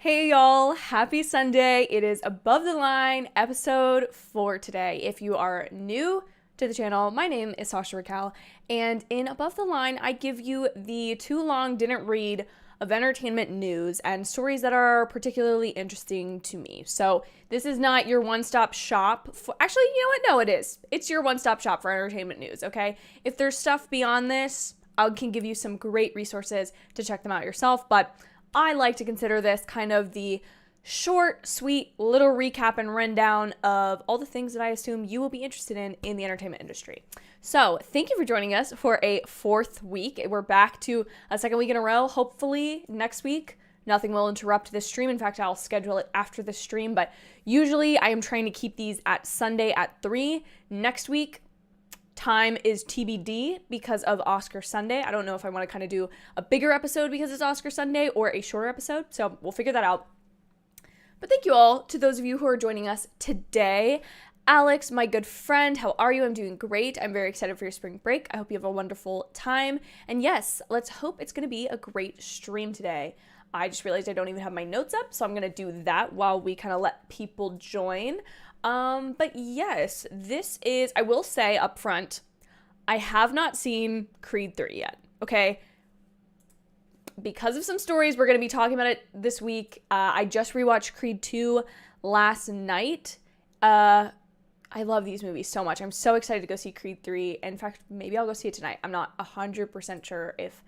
Hey y'all, happy Sunday. It is Above the Line episode 4 today. If you are new to the channel, my name is Sasha Raquel, and in Above the Line, I give you the too long didn't read of entertainment news and stories that are particularly interesting to me. So this is not your one-stop shop for, actually, you know what? No, it is. It's your one-stop shop for entertainment news, okay? If there's stuff beyond this, I can give you some great resources to check them out yourself, but I like to consider this kind of the short, sweet, little recap and rundown of all the things that I assume you will be interested in the entertainment industry. So thank you for joining us for a fourth week. We're back to a second week in a row. Hopefully next week, nothing will interrupt this stream. In fact, I'll schedule it after the stream, but usually I am trying to keep these at Sunday at 3. Next week, time is TBD because of Oscar Sunday. I don't know if I want to kind of do a bigger episode because it's Oscar Sunday or a shorter episode, so we'll figure that out. But thank you all to those of you who are joining us today. Alex, my good friend, how are you? I'm doing great. I'm very excited for your spring break. I hope you have a wonderful time. And yes, let's hope it's going to be a great stream today. I just realized I don't even have my notes up, so I'm going to do that while we kind of let people join. But yes, this is, I will say up front, I have not seen Creed 3 yet, okay? Because of some stories, we're going to be talking about it this week. I just rewatched Creed 2 last night. I love these movies so much. I'm so excited to go see Creed 3. In fact, maybe I'll go see it tonight. I'm not 100% sure if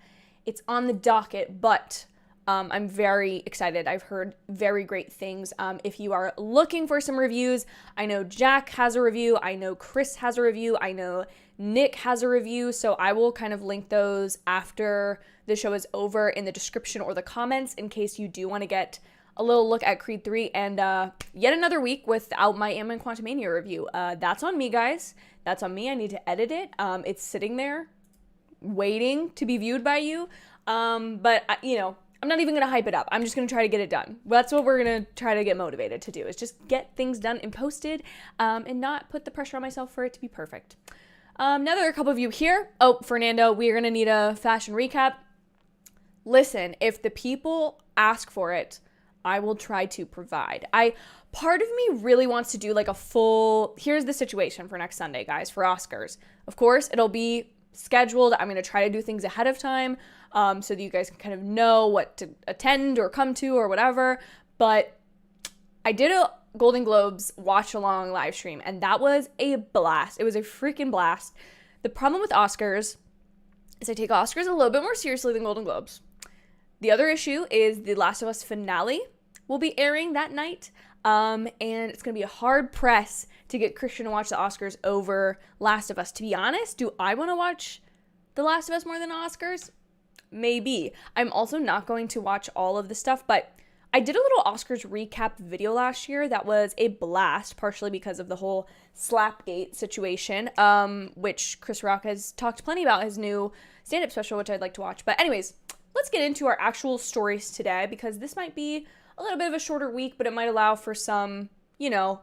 it's on the docket, but I'm very excited. I've heard very great things. If you are looking for some reviews, I know Jack has a review. I know Chris has a review. I know Nick has a review. So I will kind of link those after the show is over in the description or the comments in case you do want to get a little look at Creed 3. And yet another week without my Ant-Man Quantumania review. That's on me, guys. That's on me. I need to edit it. It's sitting there waiting to be viewed by you. But you know, I'm not even going to hype it up. I'm just going to try to get it done. That's what we're going to try to get motivated to do, is just get things done and posted and not put the pressure on myself for it to be perfect. Now there are a couple of you here. Oh, Fernando, we're going to need a fashion recap. Listen, if the people ask for it, I will try to provide. Part of me really wants to do like a full, here's the situation for next Sunday, guys, for Oscars. Of course, it'll be scheduled. I'm going to try to do things ahead of time so that you guys can kind of know what to attend or come to or whatever. But I did a Golden Globes watch along live stream, and that was a blast. It was a freaking blast. The problem with Oscars is I take Oscars a little bit more seriously than Golden Globes. The other issue is the Last of Us finale will be airing that night. And it's going to be a hard press to get Christian to watch the Oscars over Last of Us. To be honest, do I want to watch The Last of Us more than Oscars? Maybe. I'm also not going to watch all of the stuff, but I did a little Oscars recap video last year that was a blast, partially because of the whole Slapgate situation, which Chris Rock has talked plenty about, his new stand-up special, which I'd like to watch. But anyways, let's get into our actual stories today, because this might be a little bit of a shorter week, but it might allow for some, you know,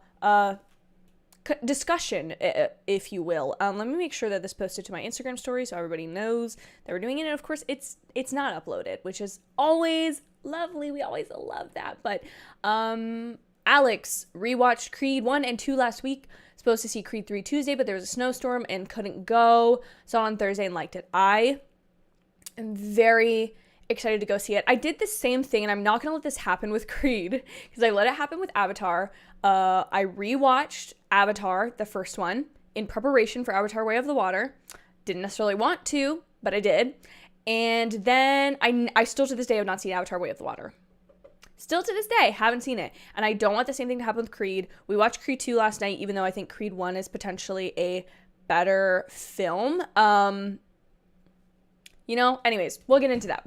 discussion, if you will. Let me make sure that this posted to my Instagram story so everybody knows that we're doing it. And of course, it's not uploaded, which is always lovely. We always love that. But Alex rewatched Creed 1 and 2 last week. Supposed to see Creed 3 Tuesday, but there was a snowstorm and couldn't go. Saw on Thursday and liked it. I am very excited to go see it. I did the same thing, and I'm not gonna let this happen with Creed because I let it happen with Avatar. I rewatched Avatar, the first one, in preparation for Avatar Way of the Water. Didn't necessarily want to, but I did. And then I still to this day have not seen Avatar Way of the Water. Still to this day, haven't seen it. And I don't want the same thing to happen with Creed. We watched Creed 2 last night, even though I think Creed 1 is potentially a better film. You know, anyways, we'll get into that.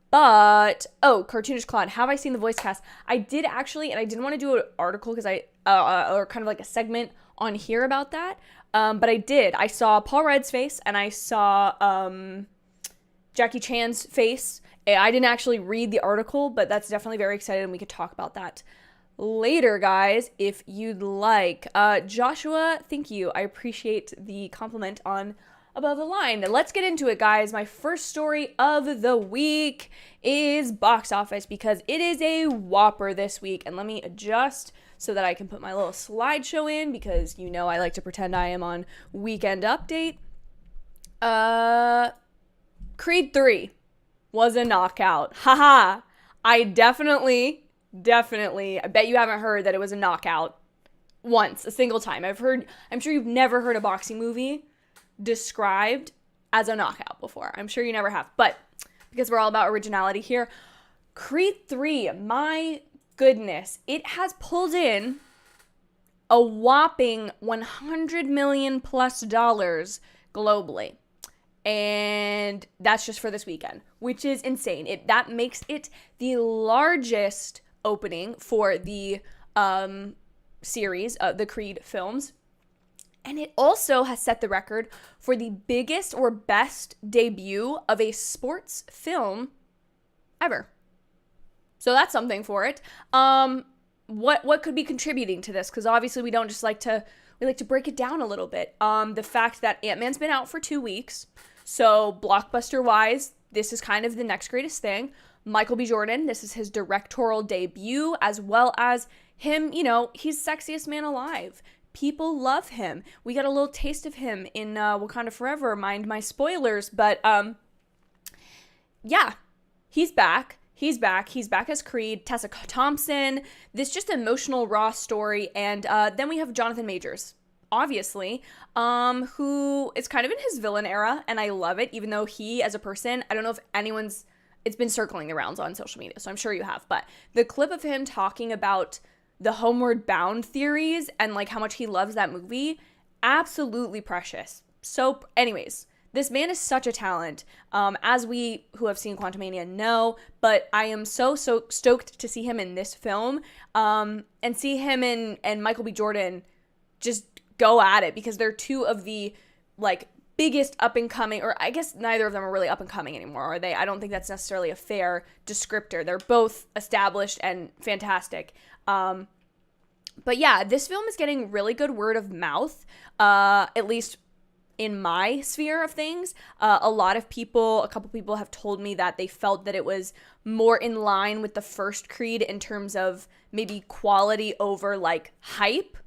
But, Cartoonish Claude, have I seen the voice cast? I did actually, and I didn't want to do an article because or kind of like a segment on here about that. But I did. I saw Paul Rudd's face, and I saw Jackie Chan's face. I didn't actually read the article, but that's definitely very exciting, and we could talk about that later, guys, if you'd like. Joshua, thank you. I appreciate the compliment on Above the Line. Let's get into it, guys. My first story of the week is box office because it is a whopper this week. And let me adjust so that I can put my little slideshow in because you know I like to pretend I am on Weekend Update. Creed 3 was a knockout. Haha. I definitely, I bet you haven't heard that it was a knockout once, a single time. I'm sure you've never heard a boxing movie described as a knockout before. I'm sure you never have, but because we're all about originality here, Creed 3, my goodness, it has pulled in a whopping $100 million plus globally. And that's just for this weekend, which is insane. That makes it the largest opening for the series, the Creed films. And it also has set the record for the biggest or best debut of a sports film ever. So that's something for it. What could be contributing to this? Because obviously we like to break it down a little bit. The fact that Ant-Man's been out for 2 weeks. So blockbuster-wise, this is kind of the next greatest thing. Michael B. Jordan, this is his directorial debut, as well as him, he's sexiest man alive. People love him. We got a little taste of him in Wakanda Forever. Mind my spoilers, but yeah, he's back. He's back as Creed. Tessa Thompson. This just emotional, raw story. And then we have Jonathan Majors, obviously, who is kind of in his villain era, and I love it, even though he, as a person, I don't know if it's been circling the rounds on social media, so I'm sure you have, but the clip of him talking about the Homeward Bound theories and like how much he loves that movie, absolutely precious. So anyways, this man is such a talent, as we who have seen Quantumania know, but I am so stoked to see him in this film, and see him and Michael B. Jordan just go at it, because they're two of the like biggest up and coming, or I guess neither of them are really up and coming anymore, are they? I don't think that's necessarily a fair descriptor. They're both established and fantastic. But yeah, this film is getting really good word of mouth, at least in my sphere of things. A couple people have told me that they felt that it was more in line with the first Creed in terms of maybe quality over like hype,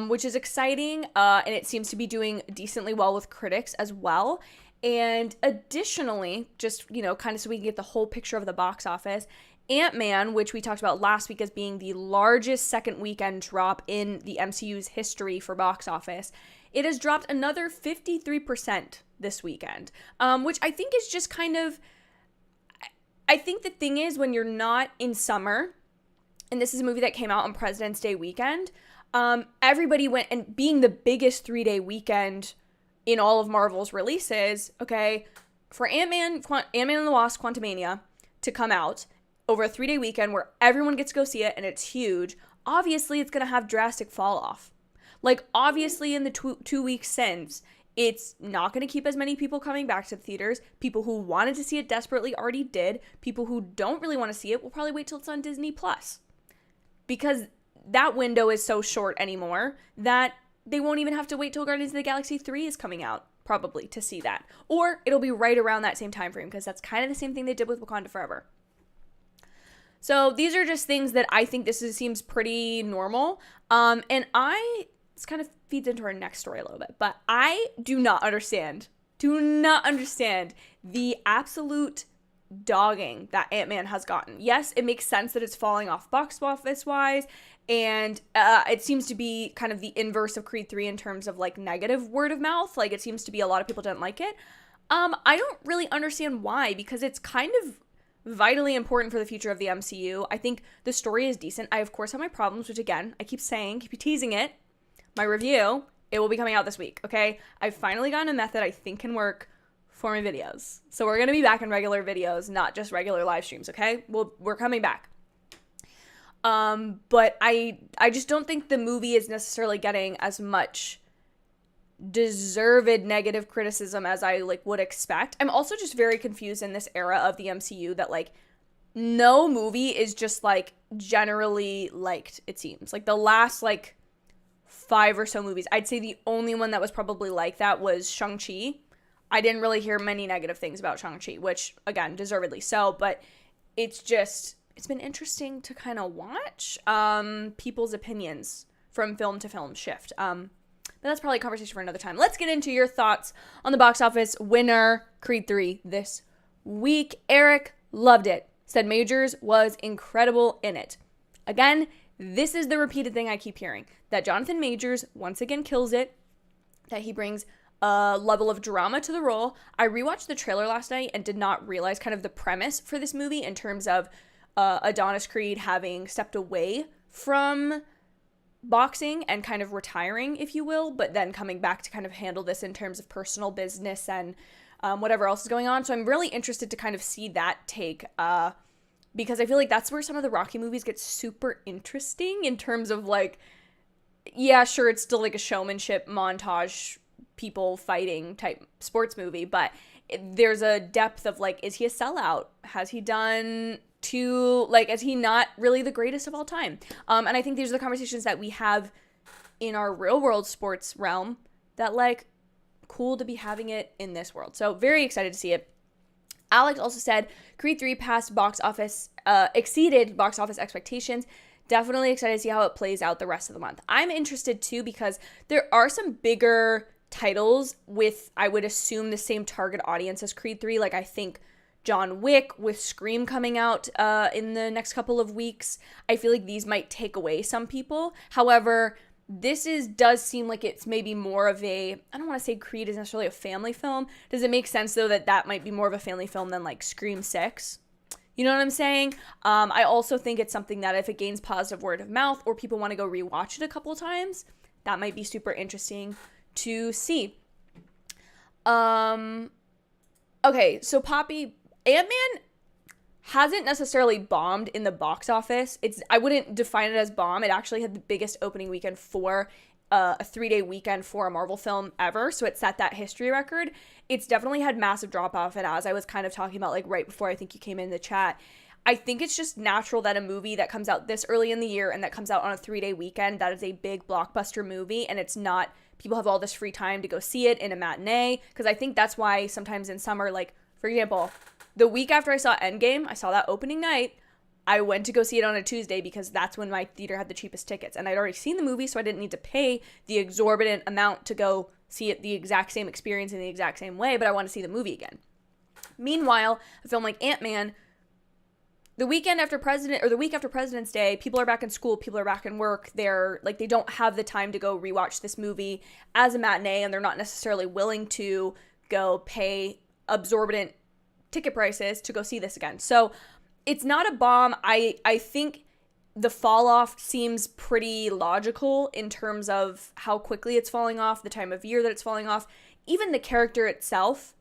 which is exciting. And it seems to be doing decently well with critics as well. And additionally, just, kind of so we can get the whole picture of the box office, Ant-Man, which we talked about last week as being the largest second weekend drop in the MCU's history for box office, it has dropped another 53% this weekend, which I think is just kind of, I think the thing is, when you're not in summer, and this is a movie that came out on President's Day weekend, everybody went, and being the biggest 3-day weekend in all of Marvel's releases, okay, for Ant-Man and the Wasp: Quantumania to come out over a 3-day weekend where everyone gets to go see it and it's huge, obviously it's going to have drastic fall off. Like, obviously in the 2 weeks since, it's not going to keep as many people coming back to the theaters. People who wanted to see it desperately already did. People who don't really want to see it will probably wait till it's on Disney Plus, because that window is so short anymore that they won't even have to wait till Guardians of the Galaxy 3 is coming out, probably, to see that. Or it'll be right around that same time frame, because that's kind of the same thing they did with Wakanda Forever. So these are just things that I think seems pretty normal. This kind of feeds into our next story a little bit, but I do not understand the absolute dogging that Ant-Man has gotten. Yes, it makes sense that it's falling off box office wise, and it seems to be kind of the inverse of Creed 3 in terms of like negative word of mouth. Like, it seems to be a lot of people didn't like it. I don't really understand why, because it's kind of vitally important for the future of the MCU. I think the story is decent. I, of course, have my problems, which, again, I keep teasing it. My review, it will be coming out this week, okay? I've finally gotten a method I think can work for my videos. So we're going to be back in regular videos, not just regular live streams, okay? We're coming back. But I just don't think the movie is necessarily getting as much deserved negative criticism as I would expect. I'm also just very confused in this era of the MCU that no movie is just generally liked, it seems. The last 5 or so movies. I'd say the only one that was probably like that was Shang-Chi. I didn't really hear many negative things about Shang-Chi, which, again, deservedly so, but it's been interesting to kind of watch people's opinions from film to film shift. But that's probably a conversation for another time. Let's get into your thoughts on the box office winner, Creed 3, this week. Eric loved it. Said Majors was incredible in it. Again, this is the repeated thing I keep hearing, that Jonathan Majors once again kills it, that he brings a level of drama to the role. I rewatched the trailer last night and did not realize kind of the premise for this movie in terms of Adonis Creed having stepped away from boxing and kind of retiring, if you will, but then coming back to kind of handle this in terms of personal business and whatever else is going on. So I'm really interested to kind of see that take, because I feel like that's where some of the Rocky movies get super interesting in terms of like, yeah, sure, it's still like a showmanship montage, people fighting type sports movie, but there's a depth of like, is he a sellout? Has he done is he not really the greatest of all time? And I think these are the conversations that we have in our real world sports realm that like, cool to be having it in this world. So very excited to see it. Alex also said Creed 3 exceeded box office expectations. Definitely excited to see how it plays out the rest of the month. I'm interested too because there are some bigger titles with, I would assume, the same target audience as Creed 3. Like I think John Wick with Scream coming out in the next couple of weeks. I feel like these might take away some people. However, this does seem like it's maybe more of a, I don't want to say Creed is necessarily a family film. Does it make sense though that might be more of a family film than like Scream 6? You know what I'm saying? I also think it's something that if it gains positive word of mouth or people want to go rewatch it a couple times, that might be super interesting to see. Okay, so Poppy, Ant-Man hasn't necessarily bombed in the box office. I wouldn't define it as bomb. It actually had the biggest opening weekend for a 3-day weekend for a Marvel film ever. So it set that history record. It's definitely had massive drop off. And as I was kind of talking about like right before I think you came in the chat, I think it's just natural that a movie that comes out this early in the year and that comes out on a 3-day weekend, that is a big blockbuster movie. And it's not, people have all this free time to go see it in a matinee. Because I think that's why sometimes in summer, like for example, the week after I saw Endgame, I saw that opening night, I went to go see it on a Tuesday because that's when my theater had the cheapest tickets. And I'd already seen the movie, so I didn't need to pay the exorbitant amount to go see it, the exact same experience in the exact same way, but I want to see the movie again. Meanwhile, a film like Ant-Man, the week after President's Day, people are back in school, people are back in work. They're like, they don't have the time to go rewatch this movie as a matinee, and they're not necessarily willing to go pay exorbitant ticket prices to go see this again. So it's not a bomb. I think the fall off seems pretty logical in terms of how quickly it's falling off, the time of year that it's falling off, even the character itself.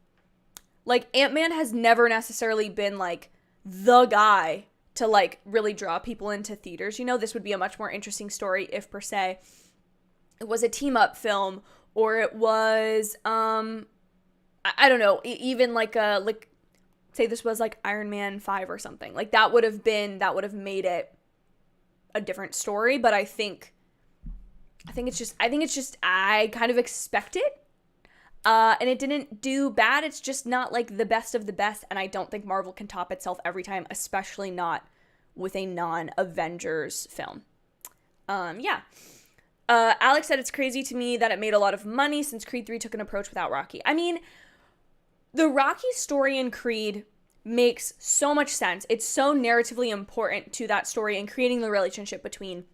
Like Ant-Man has never necessarily been like the guy to like really draw people into theaters. You know, this would be a much more interesting story if per se it was a team up film or it was I don't know, even like say this was like Iron Man 5 or something. Like that would have made it a different story, but I think it's just I kind of expect it. And it didn't do bad. It's just not like the best of the best, and I don't think Marvel can top itself every time, especially not with a non-Avengers film. Alex said it's crazy to me that it made a lot of money since Creed 3 took an approach without Rocky. I mean, the Rocky story in Creed makes so much sense. It's so narratively important to that story and creating the relationship between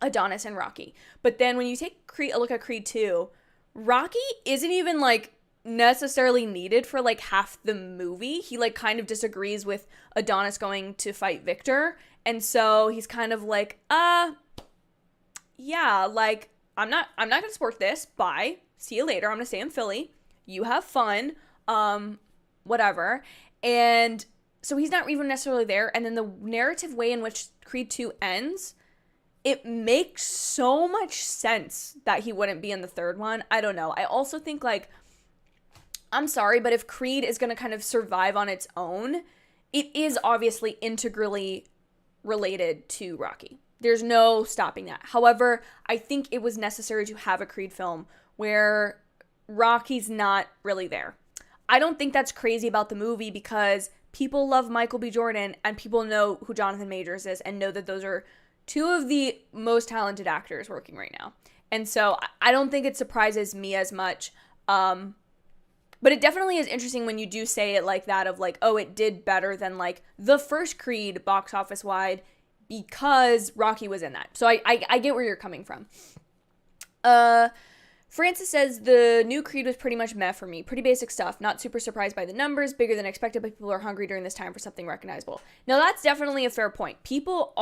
Adonis and Rocky. But then when you take a look at Creed 2, Rocky isn't even like necessarily needed for like half the movie. He like kind of disagrees with Adonis going to fight Victor. And so he's kind of like, yeah, like I'm not going to support this. Bye. See you later. I'm going to stay in Philly. You have fun. Whatever. And so he's not even necessarily there. And then the narrative way in which Creed 2 ends, it makes so much sense that he wouldn't be in the third one. I don't know. I also think like, I'm sorry, but if Creed is going to kind of survive on its own, it is obviously integrally related to Rocky. There's no stopping that. However, I think it was necessary to have a Creed film where Rocky's not really there. I don't think that's crazy about the movie because people love Michael B. Jordan and people know who Jonathan Majors is and know that those are two of the most talented actors working right now. And so I don't think it surprises me as much. But it definitely is interesting when you do say it like that of like, oh, it did better than like the first Creed box office wide because Rocky was in that. So I get where you're coming from. Francis says the new Creed was pretty much meh for me. Pretty basic stuff. Not super surprised by the numbers. Bigger than expected, but people are hungry during this time for something recognizable. Now, that's definitely a fair point. People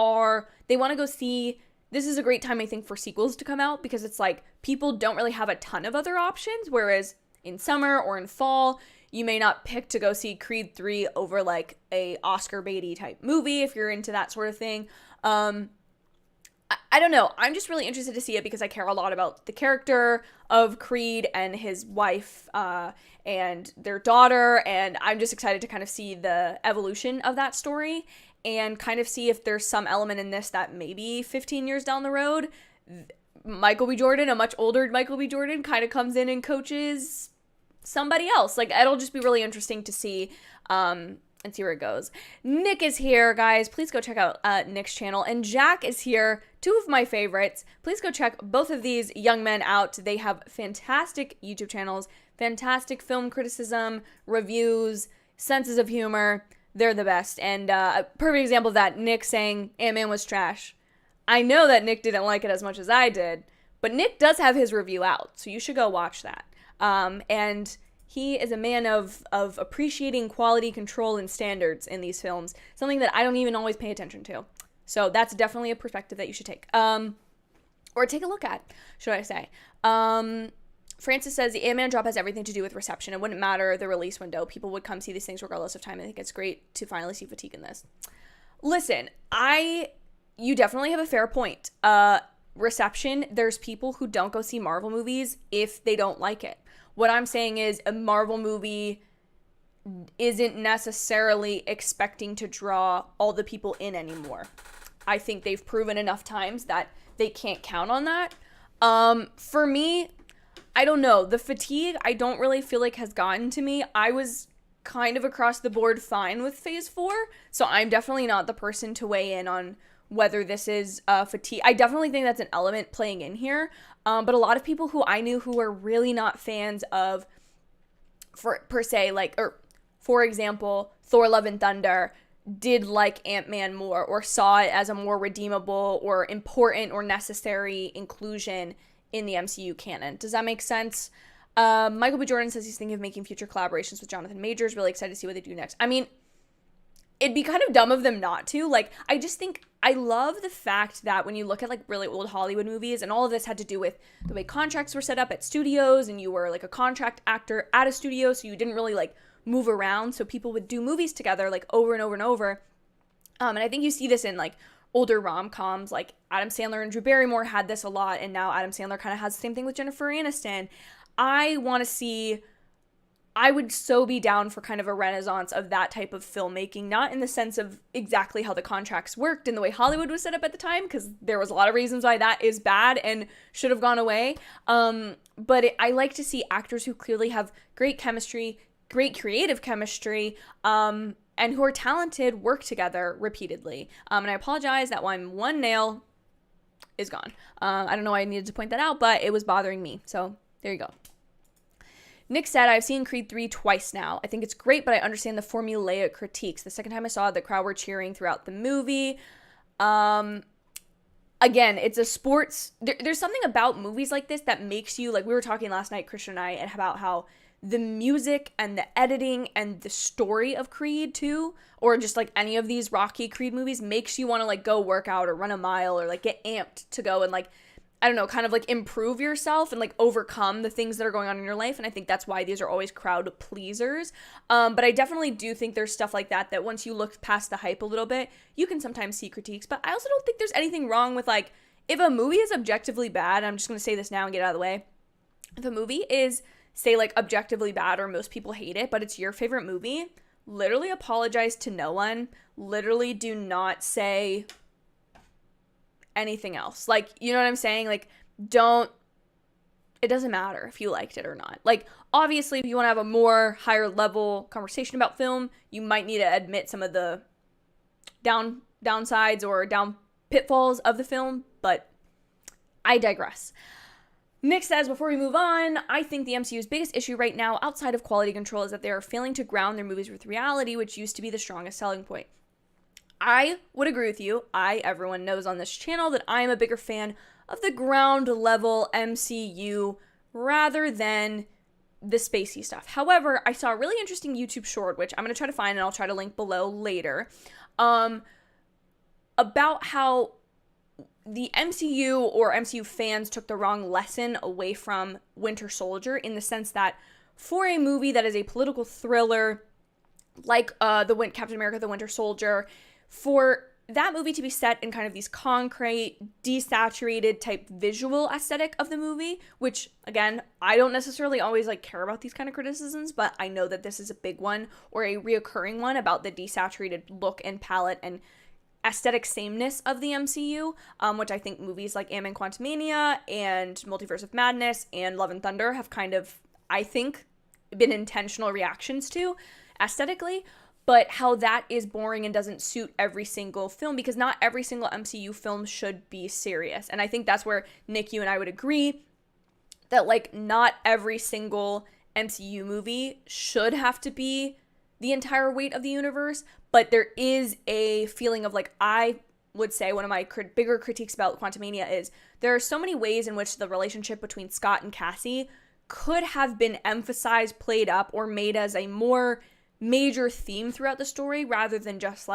they want to go see. This is a great time, I think, for sequels to come out because it's like people don't really have a ton of other options. Whereas in summer or in fall, you may not pick to go see Creed 3 over like a Oscar baity type movie if you're into that sort of thing. I don't know. I'm just really interested to see it because I care a lot about the character of Creed and his wife and their daughter. And I'm just excited to kind of see the evolution of that story and kind of see if there's some element in this that maybe 15 years down the road, Michael B. Jordan, a much older Michael B. Jordan, kind of comes in and coaches somebody else. Like, it'll just be really interesting to see and see where it goes. Nick is here, guys. Please go check out Nick's channel. And Jack is here, two of my favorites. Please go check both of these young men out. They have fantastic YouTube channels, fantastic film criticism, reviews, senses of humor. They're the best. And a perfect example of that, Nick saying Ant-Man was trash. I know that Nick didn't like it as much as I did, but Nick does have his review out, so you should go watch that. And he is a man of appreciating quality control and standards in these films, something that I don't even always pay attention to. So that's definitely a perspective that you should take. Or take a look at, should I say. Francis says the Ant-Man drop has everything to do with reception. It wouldn't matter the release window. People would come see these things regardless of time. I think it's great to finally see fatigue in this. Listen, you definitely have a fair point. Reception, there's people who don't go see Marvel movies if they don't like it. What I'm saying is a Marvel movie isn't necessarily expecting to draw all the people in anymore. I think they've proven enough times that they can't count on that. For me, I don't know. The fatigue, I don't really feel like has gotten to me. I was kind of across the board fine with Phase 4, so I'm definitely not the person to weigh in on whether this is fatigue. I definitely think that's an element playing in here. But a lot of people who I knew who were really not fans of, for example, Thor: Love and Thunder, did like Ant-Man more or saw it as a more redeemable or important or necessary inclusion in the MCU canon. Does that make sense? Michael B. Jordan says he's thinking of making future collaborations with Jonathan Majors. Really excited to see what they do next. I mean, it'd be kind of dumb of them not to. Like, I just think I love the fact that when you look at like really old Hollywood movies, and all of this had to do with the way contracts were set up at studios, and you were like a contract actor at a studio, so you didn't really like move around, so people would do movies together like over and over and over. And I think you see this in like older rom-coms, like Adam Sandler and Drew Barrymore had this a lot, and now Adam Sandler kind of has the same thing with Jennifer Aniston. I would so be down for kind of a renaissance of that type of filmmaking, not in the sense of exactly how the contracts worked and the way Hollywood was set up at the time, because there was a lot of reasons why that is bad and should have gone away. I like to see actors who clearly have great chemistry, great creative chemistry, and who are talented work together repeatedly. And I apologize that one nail is gone. I don't know why I needed to point that out, but it was bothering me. So there you go. Nick said, I've seen Creed 3 twice now. I think it's great, but I understand the formulaic critiques. The second time I saw it, the crowd were cheering throughout the movie. Again, it's a sports... There's something about movies like this that makes you... Like, we were talking last night, Christian and I, and about how the music and the editing and the story of Creed, too, or just, like, any of these Rocky Creed movies, makes you want to, like, go work out or run a mile or, like, get amped to go and, like... I don't know, kind of like improve yourself and like overcome the things that are going on in your life. And I think that's why these are always crowd pleasers. But I definitely do think there's stuff like that once you look past the hype a little bit, you can sometimes see critiques. But I also don't think there's anything wrong with like, if a movie is objectively bad, I'm just going to say this now and get it out of the way. If a movie is, say, like objectively bad or most people hate it, but it's your favorite movie, literally apologize to no one. Literally do not say anything else. Like, you know what I'm saying? Like, it doesn't matter if you liked it or not. Like, obviously, if you want to have a more higher level conversation about film, you might need to admit some of the downsides or pitfalls of the film, but I digress. Nick says, before we move on, I think the MCU's biggest issue right now, outside of quality control, is that they are failing to ground their movies with reality, which used to be the strongest selling point. I would agree with you. Everyone knows on this channel that I am a bigger fan of the ground level MCU rather than the spacey stuff. However, I saw a really interesting YouTube short, which I'm going to try to find and I'll try to link below later, about how the MCU or MCU fans took the wrong lesson away from Winter Soldier, in the sense that for a movie that is a political thriller like Captain America the Winter Soldier, for that movie to be set in kind of these concrete, desaturated type visual aesthetic of the movie, which, again, I don't necessarily always care about these kind of criticisms, but I know that this is a big one, or a reoccurring one, about the desaturated look and palette and aesthetic sameness of the MCU, which I think movies like Ant-Man Quantumania and Multiverse of Madness and Love and Thunder have kind of, I think, been intentional reactions to aesthetically. But how that is boring and doesn't suit every single film, because not every single MCU film should be serious. And I think that's where, Nick, you and I would agree that, not every single MCU movie should have to be the entire weight of the universe. But there is a feeling of, I would say one of my bigger critiques about Quantumania is there are so many ways in which the relationship between Scott and Cassie could have been emphasized, played up, or made as a more major theme throughout the story, rather than just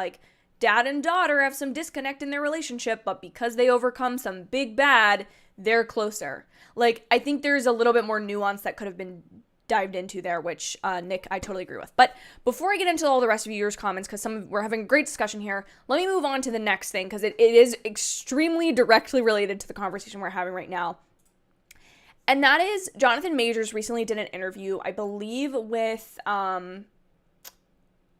dad and daughter have some disconnect in their relationship, but because they overcome some big bad, they're closer. I think there's a little bit more nuance that could have been dived into there, which Nick, I totally agree with. But before I get into all the rest of yours comments, because we're having a great discussion here, let me move on to the next thing, because it is extremely directly related to the conversation we're having right now. And that is, Jonathan Majors recently did an interview, I believe, with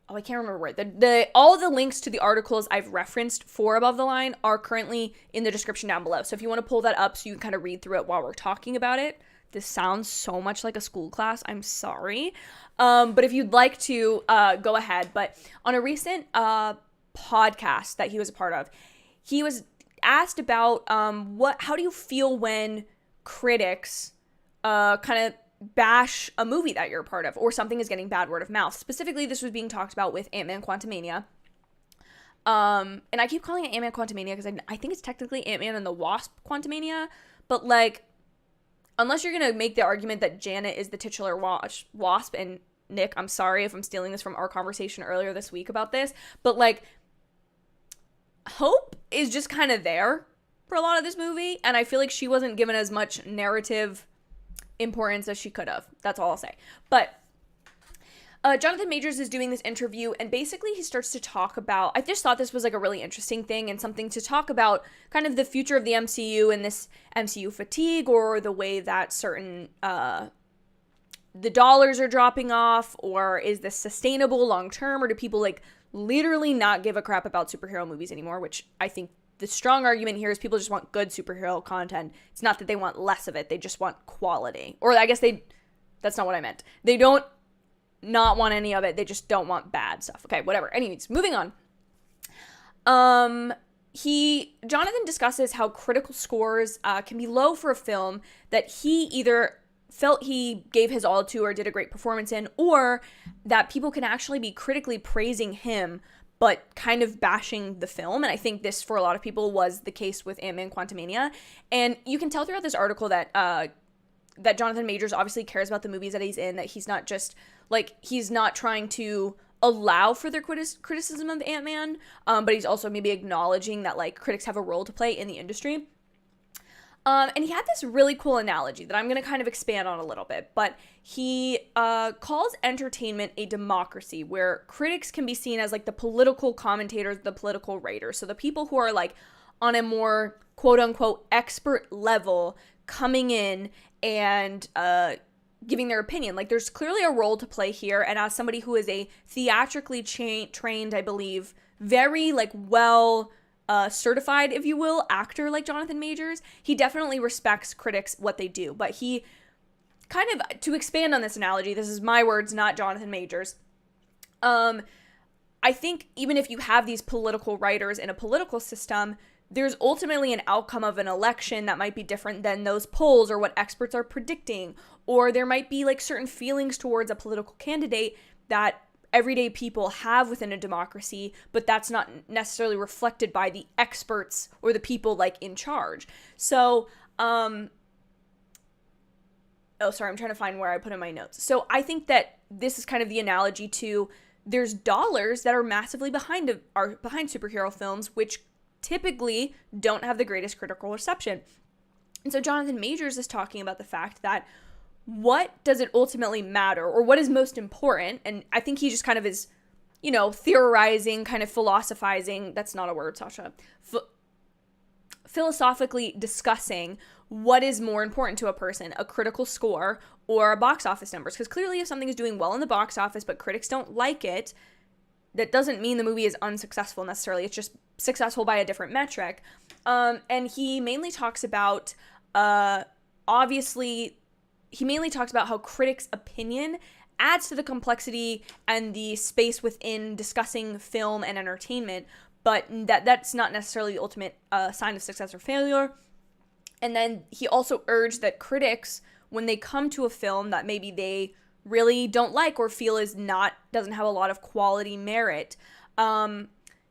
I can't remember where. All the links to the articles I've referenced for Above the Line are currently in the description down below. So if you want to pull that up so you can kind of read through it while we're talking about it. This sounds so much like a school class. I'm sorry. But if you'd like to, go ahead. But on a recent podcast that he was a part of, he was asked about how do you feel when critics kind of bash a movie that you're a part of, or something is getting bad word of mouth. Specifically, this was being talked about with Ant-Man Quantumania. And I keep calling it Ant-Man Quantumania because I think it's technically Ant-Man and the Wasp Quantumania, but unless you're going to make the argument that Janet is the titular Wasp, and Nick, I'm sorry if I'm stealing this from our conversation earlier this week about this, but Hope is just kind of there for a lot of this movie, and I feel like she wasn't given as much narrative importance as she could have. That's all I'll say. But Jonathan Majors is doing this interview, and basically he starts to talk about, I just thought this was a really interesting thing and something to talk about, kind of the future of the MCU and this MCU fatigue, or the way that certain the dollars are dropping off, or is this sustainable long term, or do people literally not give a crap about superhero movies anymore, which I think the strong argument here is people just want good superhero content. It's not that they want less of it. They just want quality. Or I guess that's not what I meant. They don't not want any of it. They just don't want bad stuff. Okay, whatever. Anyways, moving on. Jonathan discusses how critical scores can be low for a film that he either felt he gave his all to or did a great performance in, or that people can actually be critically praising him but kind of bashing the film. And I think this, for a lot of people, was the case with Ant-Man Quantumania. And you can tell throughout this article that that Jonathan Majors obviously cares about the movies that he's in, that he's not just, he's not trying to allow for their criticism of Ant-Man, but he's also maybe acknowledging that, critics have a role to play in the industry. And he had this really cool analogy that I'm going to kind of expand on a little bit, but he calls entertainment a democracy where critics can be seen as the political commentators, the political writers. So the people who are on a more quote unquote expert level coming in and giving their opinion. There's clearly a role to play here. And as somebody who is a theatrically trained, I believe, very well certified, if you will, actor like Jonathan Majors, he definitely respects critics, what they do. But he kind of, to expand on this analogy, this is my words, not Jonathan Majors. I think even if you have these political writers in a political system, there's ultimately an outcome of an election that might be different than those polls or what experts are predicting. Or there might be like certain feelings towards a political candidate that everyday people have within a democracy, but that's not necessarily reflected by the experts or the people like in charge. So, I'm trying to find where I put in my notes. So I think that this is kind of the analogy to there's dollars that are massively behind superhero films, which typically don't have the greatest critical reception. And so Jonathan Majors is talking about the fact that what does it ultimately matter, or what is most important? And I think he just kind of is, theorizing, kind of philosophizing. That's not a word, Sasha. Philosophically discussing what is more important to a person, a critical score or a box office numbers. Because clearly if something is doing well in the box office but critics don't like it, that doesn't mean the movie is unsuccessful necessarily. It's just successful by a different metric. And he mainly talks about, how critics' opinion adds to the complexity and the space within discussing film and entertainment, but that's not necessarily the ultimate sign of success or failure. And then he also urged that critics, when they come to a film that maybe they really don't like or feel doesn't have a lot of quality merit,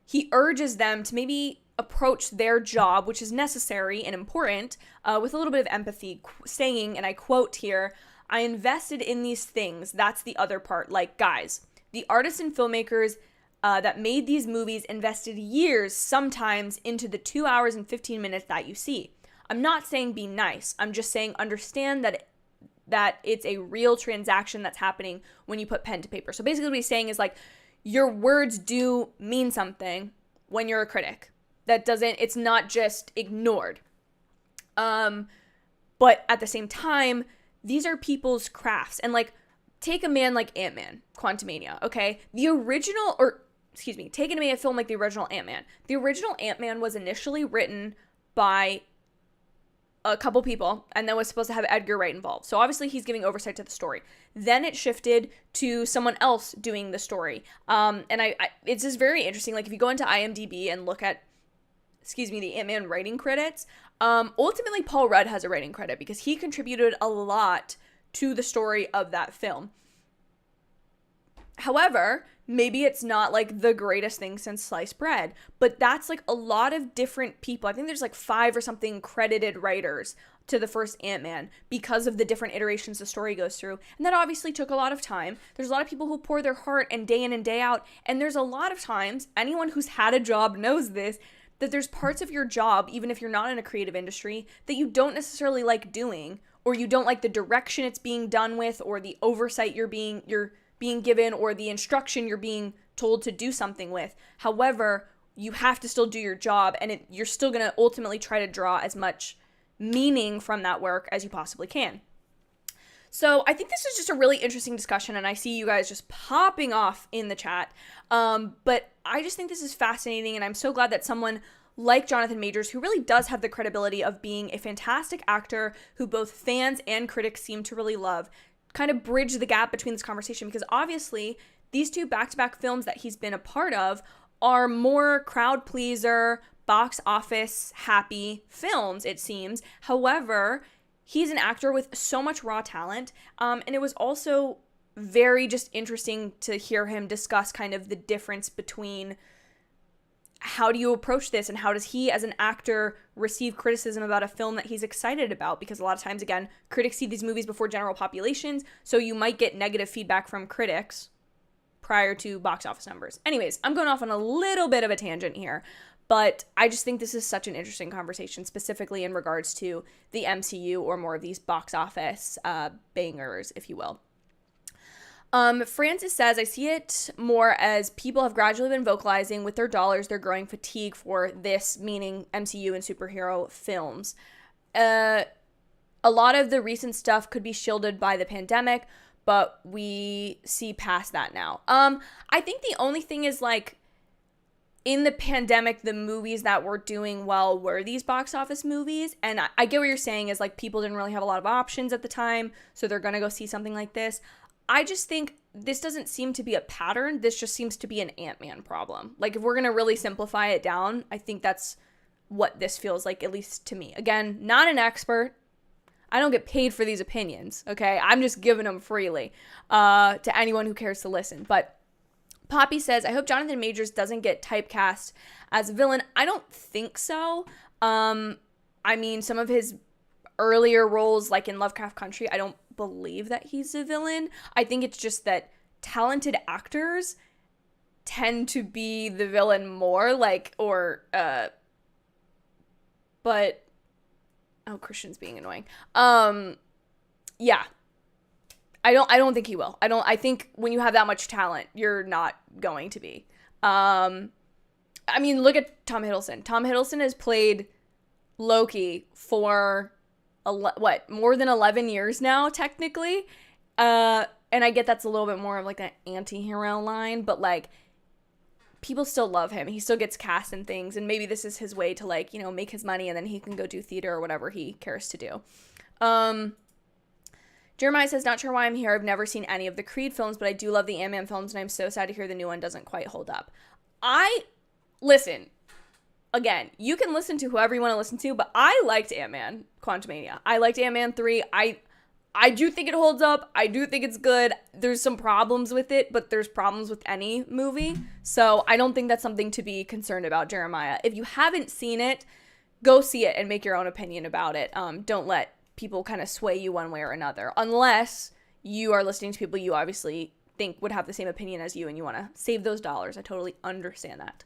he urges them to maybe approach their job, which is necessary and important, with a little bit of empathy, saying, and I quote here, "I invested in these things. That's the other part. Like, guys, the artists and filmmakers that made these movies invested years, sometimes, into the 2 hours and 15 minutes that you see. I'm not saying be nice. I'm just saying understand that it's a real transaction that's happening when you put pen to paper." So basically what he's saying is like, your words do mean something when you're a critic. It's not just ignored. But at the same time, these are people's crafts. And like, take a man like Ant-Man, Quantumania, okay? Take a film like the original Ant-Man. The original Ant-Man was initially written by a couple people, and then was supposed to have Edgar Wright involved. So obviously he's giving oversight to the story. Then it shifted to someone else doing the story. And it's just very interesting. Like if you go into IMDb and look at, the Ant-Man writing credits, ultimately Paul Rudd has a writing credit because he contributed a lot to the story of that film. However, maybe it's not like the greatest thing since sliced bread, but that's like a lot of different people. I think there's like 5 or something credited writers to the first Ant-Man because of the different iterations the story goes through. And that obviously took a lot of time. There's a lot of people who pour their heart and day in and day out. And there's a lot of times, anyone who's had a job knows this, that there's parts of your job, even if you're not in a creative industry, that you don't necessarily like doing, or you don't like the direction it's being done with, or the oversight you're being given, or the instruction you're being told to do something with. However, you have to still do your job, and you're still going to ultimately try to draw as much meaning from that work as you possibly can. So I think this is just a really interesting discussion, and I see you guys just popping off in the chat. But I just think this is fascinating, and I'm so glad that someone like Jonathan Majors, who really does have the credibility of being a fantastic actor who both fans and critics seem to really love, kind of bridge the gap between this conversation, because obviously these 2 back-to-back films that he's been a part of are more crowd pleaser, box office happy films, it seems. However, he's an actor with so much raw talent, and it was also very just interesting to hear him discuss kind of the difference between how do you approach this and how does he as an actor receive criticism about a film that he's excited about, because a lot of times, again, critics see these movies before general populations, so you might get negative feedback from critics prior to box office numbers. Anyways, I'm going off on a little bit of a tangent here, but I just think this is such an interesting conversation, specifically in regards to the MCU or more of these box office bangers, if you will. Francis says, I see it more as people have gradually been vocalizing with their dollars their growing fatigue for this, meaning MCU and superhero films. A lot of the recent stuff could be shielded by the pandemic, but we see past that now. I think the only thing is like, in the pandemic, the movies that were doing well were these box office movies. And I get what you're saying is like people didn't really have a lot of options at the time, so they're going to go see something like this. I just think this doesn't seem to be a pattern. This just seems to be an Ant-Man problem. Like if we're going to really simplify it down, I think that's what this feels like, at least to me. Again, not an expert. I don't get paid for these opinions, okay? I'm just giving them freely to anyone who cares to listen. But Poppy says, I hope Jonathan Majors doesn't get typecast as a villain. I don't think so. I mean, some of his earlier roles, like in Lovecraft Country, I don't believe that he's a villain. I think it's just that talented actors tend to be the villain more, but oh, Christian's being annoying. Yeah. I don't think he will. I think when you have that much talent, you're not going to be. I mean, look at Tom Hiddleston. Tom Hiddleston has played Loki for more than 11 years now, technically. And I get that's a little bit more of like an anti-hero line, but like people still love him. He still gets cast in things, and maybe this is his way to like, make his money, and then he can go do theater or whatever he cares to do. Jeremiah says, not sure why I'm here. I've never seen any of the Creed films, but I do love the Ant-Man films, and I'm so sad to hear the new one doesn't quite hold up. Listen, again, you can listen to whoever you want to listen to, but I liked Ant-Man Quantumania. I liked Ant-Man 3. I do think it holds up. I do think it's good. There's some problems with it, but there's problems with any movie. So I don't think that's something to be concerned about, Jeremiah. If you haven't seen it, go see it and make your own opinion about it. Don't let people kind of sway you one way or another, unless you are listening to people you obviously think would have the same opinion as you and you want to save those dollars. I totally understand that.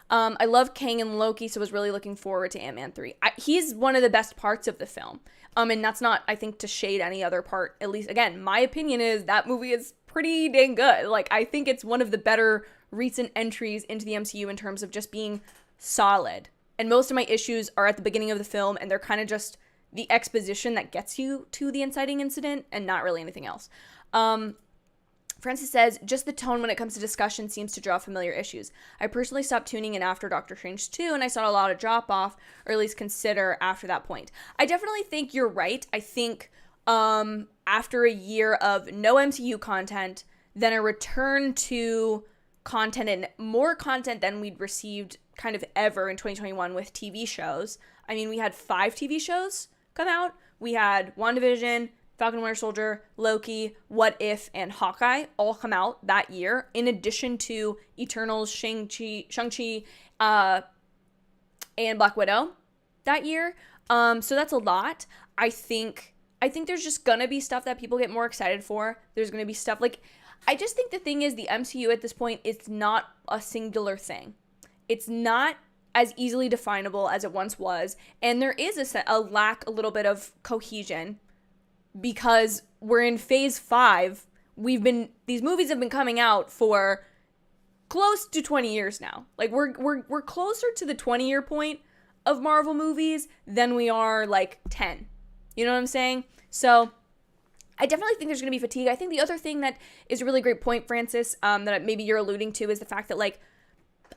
I love Kang and Loki, so was really looking forward to Ant-Man 3. He's one of the best parts of the film. And that's not, I think, to shade any other part. At least, again, my opinion is that movie is pretty dang good. Like, I think it's one of the better recent entries into the MCU in terms of just being solid. And most of my issues are at the beginning of the film, and they're kind of just the exposition that gets you to the inciting incident and not really anything else. Francis says, just the tone when it comes to discussion seems to draw familiar issues. I personally stopped tuning in after Doctor Strange 2, and I saw a lot of drop off, or at least consider after that point. I definitely think you're right. I think after a year of no MCU content, then a return to content and more content than we'd received kind of ever in 2021 with TV shows. I mean, we had 5 TV shows come out. We had WandaVision, Falcon and Winter Soldier, Loki, What If, and Hawkeye all come out that year, in addition to Eternals, Shang-Chi, and Black Widow that year. So that's a lot. I think there's just gonna be stuff that people get more excited for. There's gonna be stuff like, I just think the thing is the MCU at this point, it's not a singular thing. It's not as easily definable as it once was, and there is a lack a little bit of cohesion because we're in phase 5. These movies have been coming out for close to 20 years now. Like we're closer to the 20-year point of Marvel movies than we are like 10. You know what I'm saying? So I definitely think there's going to be fatigue. I think the other thing that is a really great point, Francis, that maybe you're alluding to, is the fact that like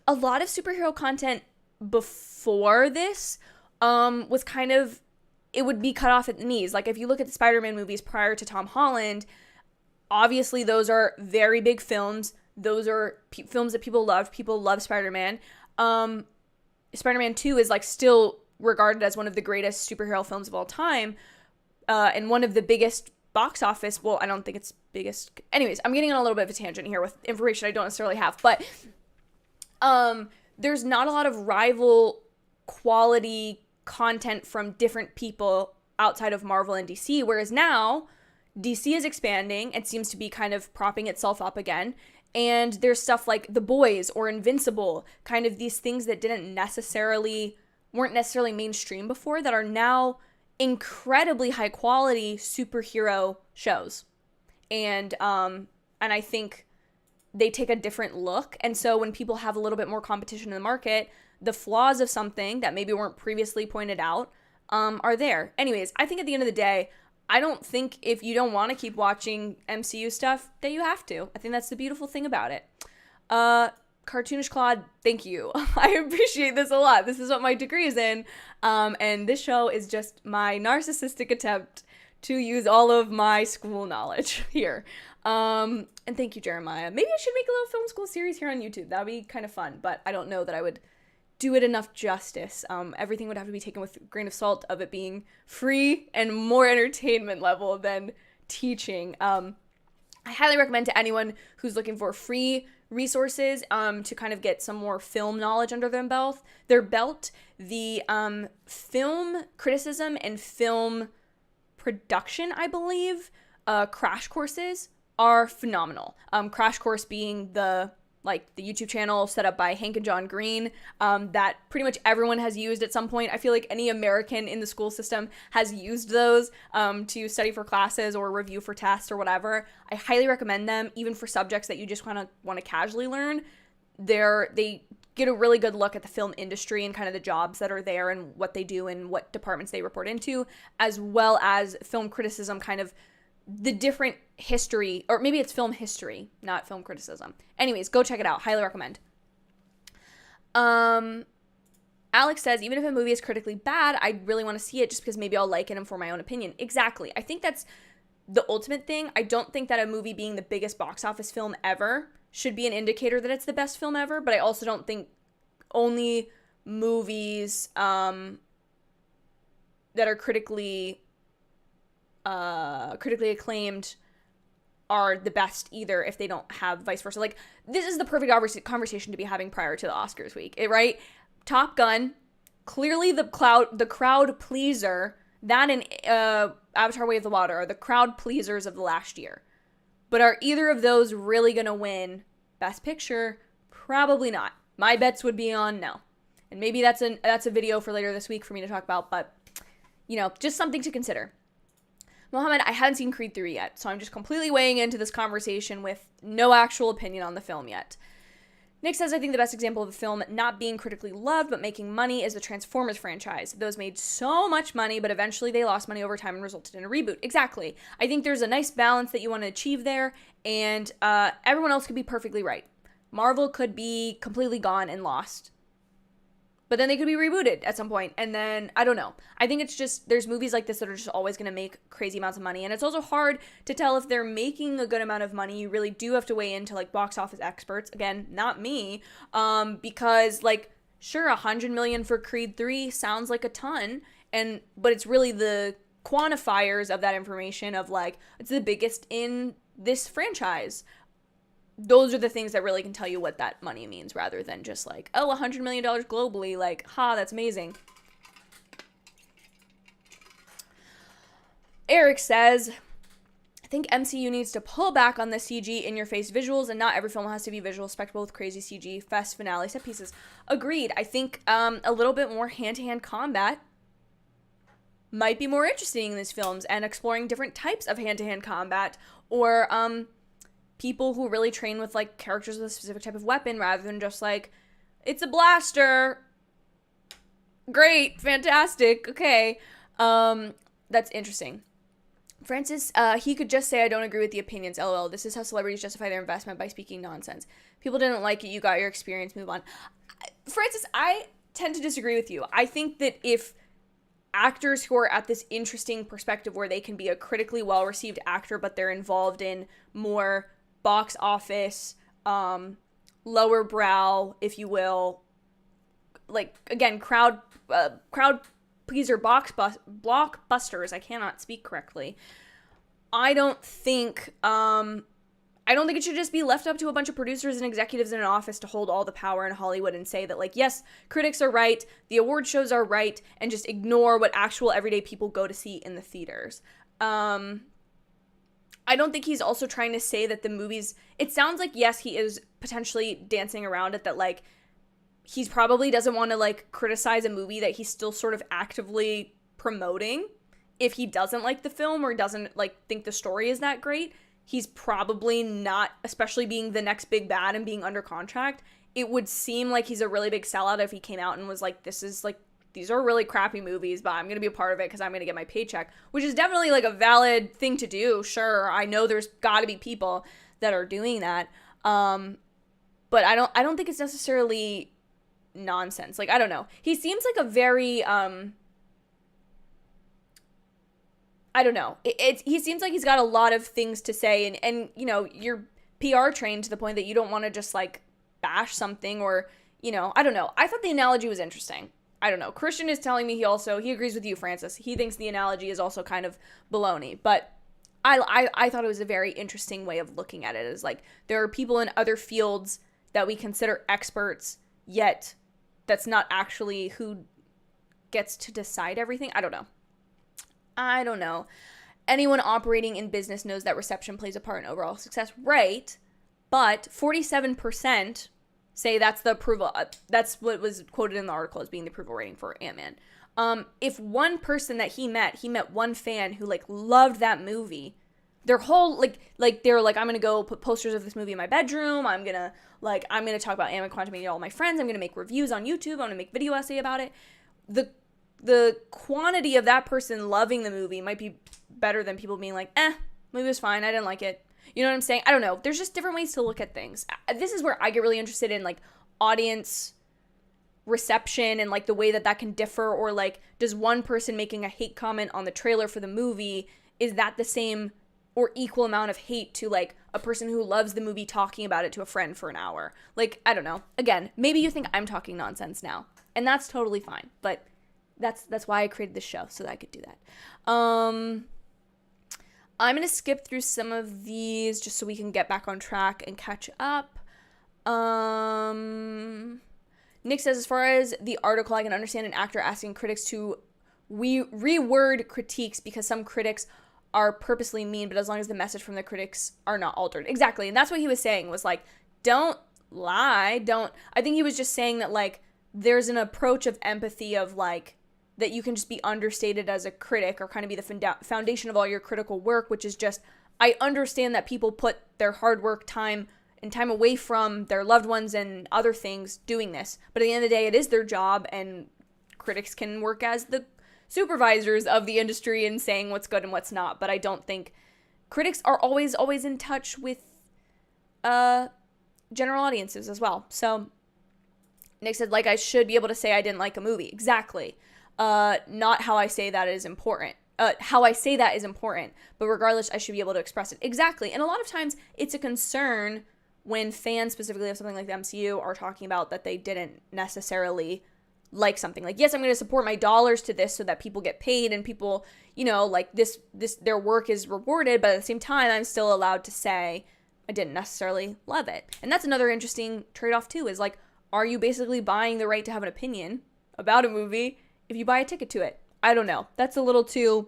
a lot of superhero content before this was kind of, it would be cut off at the knees. Like if you look at the Spider-Man movies prior to Tom Holland, obviously those are very big films. Those are films that people love. People love Spider-Man. Spider-Man 2 is like still regarded as one of the greatest superhero films of all time, and one of the biggest box office. Well, I don't think it's biggest. Anyways, I'm getting on a little bit of a tangent here with information I don't necessarily have, but there's not a lot of rival quality content from different people outside of Marvel and DC, whereas now DC is expanding and seems to be kind of propping itself up again, and there's stuff like The Boys or Invincible, kind of these things that weren't necessarily mainstream before, that are now incredibly high quality superhero shows, and I think they take a different look. And so when people have a little bit more competition in the market, the flaws of something that maybe weren't previously pointed out are there. Anyways, I think at the end of the day, I don't think if you don't want to keep watching MCU stuff that you have to. I think that's the beautiful thing about it. Cartoonish Claude, thank you. I appreciate this a lot. This is what my degree is in. And this show is just my narcissistic attempt to use all of my school knowledge here. And thank you, Jeremiah. Maybe I should make a little film school series here on YouTube. That would be kind of fun, but I don't know that I would do it enough justice. Everything would have to be taken with a grain of salt of it being free and more entertainment level than teaching. I highly recommend to anyone who's looking for free resources to kind of get some more film knowledge under their belt, the film criticism and film production, I believe, crash courses are phenomenal. Crash Course being the YouTube channel set up by Hank and John Green, that pretty much everyone has used at some point. I feel like any American in the school system has used those to study for classes or review for tests or whatever. I highly recommend them, even for subjects that you just want to casually learn. They get a really good look at the film industry and kind of the jobs that are there and what they do and what departments they report into, as well as film criticism, kind of the different history, or maybe it's film history, not film criticism. Anyways, go check it out. Highly recommend. Alex says, even if a movie is critically bad, I really want to see it just because maybe I'll like it and for my own opinion. Exactly. I think that's the ultimate thing. I don't think that a movie being the biggest box office film ever should be an indicator that it's the best film ever, but I also don't think only movies that are critically acclaimed are the best either, if they don't have vice versa. Like, this is the perfect conversation to be having prior to the Oscars week, right? Top Gun, clearly the crowd pleaser. That and Avatar: Way of the Water are the crowd pleasers of the last year. But are either of those really gonna win Best Picture? Probably not. My bets would be on no. And maybe that's a video for later this week for me to talk about, but just something to consider. Mohammed, I haven't seen Creed 3 yet, so I'm just completely weighing into this conversation with no actual opinion on the film yet. Nick says, I think the best example of a film not being critically loved but making money is the Transformers franchise. Those made so much money, but eventually they lost money over time and resulted in a reboot. Exactly. I think there's a nice balance that you want to achieve there, and everyone else could be perfectly right. Marvel could be completely gone and lost, but then they could be rebooted at some point, and then, I don't know. I think it's just, there's movies like this that are just always going to make crazy amounts of money, and it's also hard to tell if they're making a good amount of money. You really do have to weigh into, box office experts. Again, not me, because, sure, $100 million for Creed 3 sounds like a ton, but it's really the quantifiers of that information of, it's the biggest in this franchise. Those are the things that really can tell you what that money means, rather than just $100 million globally, that's amazing. Eric says, I think MCU needs to pull back on the CG in-your-face visuals, and not every film has to be visual spectacle with crazy CG, fest finale set pieces. Agreed. I think a little bit more hand-to-hand combat might be more interesting in these films, and exploring different types of hand-to-hand combat, or people who really train with characters with a specific type of weapon, rather than just it's a blaster, great, fantastic, okay. That's interesting. Francis, he could just say, I don't agree with the opinions, lol. This is how celebrities justify their investment, by speaking nonsense. People didn't like it, you got your experience, move on. Francis, I tend to disagree with you. I think that if actors who are at this interesting perspective where they can be a critically well-received actor, but they're involved in more box office, lower brow, if you will, again, crowd pleaser blockbusters. I cannot speak correctly. I don't think it should just be left up to a bunch of producers and executives in an office to hold all the power in Hollywood and say that, yes, critics are right, the award shows are right, and just ignore what actual everyday people go to see in the theaters. I don't think he's also trying to say that the movies, it sounds like, yes, he is potentially dancing around it, that, he's probably doesn't want to, criticize a movie that he's still sort of actively promoting. If he doesn't like the film or doesn't, think the story is that great, he's probably not, especially being the next big bad and being under contract. It would seem like he's a really big sellout if he came out and was this is, these are really crappy movies, but I'm going to be a part of it because I'm going to get my paycheck, which is definitely, a valid thing to do. Sure, I know there's got to be people that are doing that. but I don't think it's necessarily nonsense. Like, I don't know. He seems like a very, I don't know. He seems like he's got a lot of things to say, and you know, you're PR trained to the point that you don't want to just like bash something or, you know, I don't know. I thought the analogy was interesting. I don't know. Christian is telling me he agrees with you, Francis. He thinks the analogy is also kind of baloney, but I thought it was a very interesting way of looking at it. Is like, there are people in other fields that we consider experts, yet that's not actually who gets to decide everything. I don't know. Anyone operating in business knows that reception plays a part in overall success, right? But 47% say that's the approval. That's what was quoted in the article as being the approval rating for Ant-Man. If one person that he met one fan who like loved that movie, their whole like they were like, I'm gonna go put posters of this movie in my bedroom. I'm gonna talk about Ant-Man Quantumania to all my friends. I'm gonna make reviews on YouTube. I'm gonna make video essay about it. The quantity of that person loving the movie might be better than people being like, movie was fine, I didn't like it. You know what I'm saying? I don't know. There's just different ways to look at things. This is where I get really interested in like audience reception and like the way that can differ, or like, does one person making a hate comment on the trailer for the movie, is that the same or equal amount of hate to like a person who loves the movie talking about it to a friend for an hour? Like, I don't know. Again, maybe you think I'm talking nonsense now, and that's totally fine, but that's why I created this show, so that I could do that. I'm going to skip through some of these just so we can get back on track and catch up. Nick says, as far as the article, I can understand an actor asking critics to reword critiques because some critics are purposely mean, but as long as the message from the critics are not altered. Exactly. And that's what he was saying, was like, don't lie. I think he was just saying that like, there's an approach of empathy of like, that you can just be understated as a critic, or kind of be the foundation of all your critical work, which is just, I understand that people put their hard work, time away from their loved ones and other things doing this. But at the end of the day, it is their job, and critics can work as the supervisors of the industry and saying what's good and what's not. But I don't think critics are always in touch with general audiences as well. So Nick said, like, I should be able to say I didn't like a movie. Exactly. Not how I say that is important. How I say that is important, but regardless, I should be able to express it. Exactly. And a lot of times it's a concern when fans specifically of something like the MCU are talking about that they didn't necessarily like something. Like, yes, I'm going to support my dollars to this so that people get paid and people, you know, like this their work is rewarded, but at the same time, I'm still allowed to say I didn't necessarily love it. And that's another interesting trade-off too, is like, are you basically buying the right to have an opinion about a movie if you buy a ticket to it? I don't know. That's a little too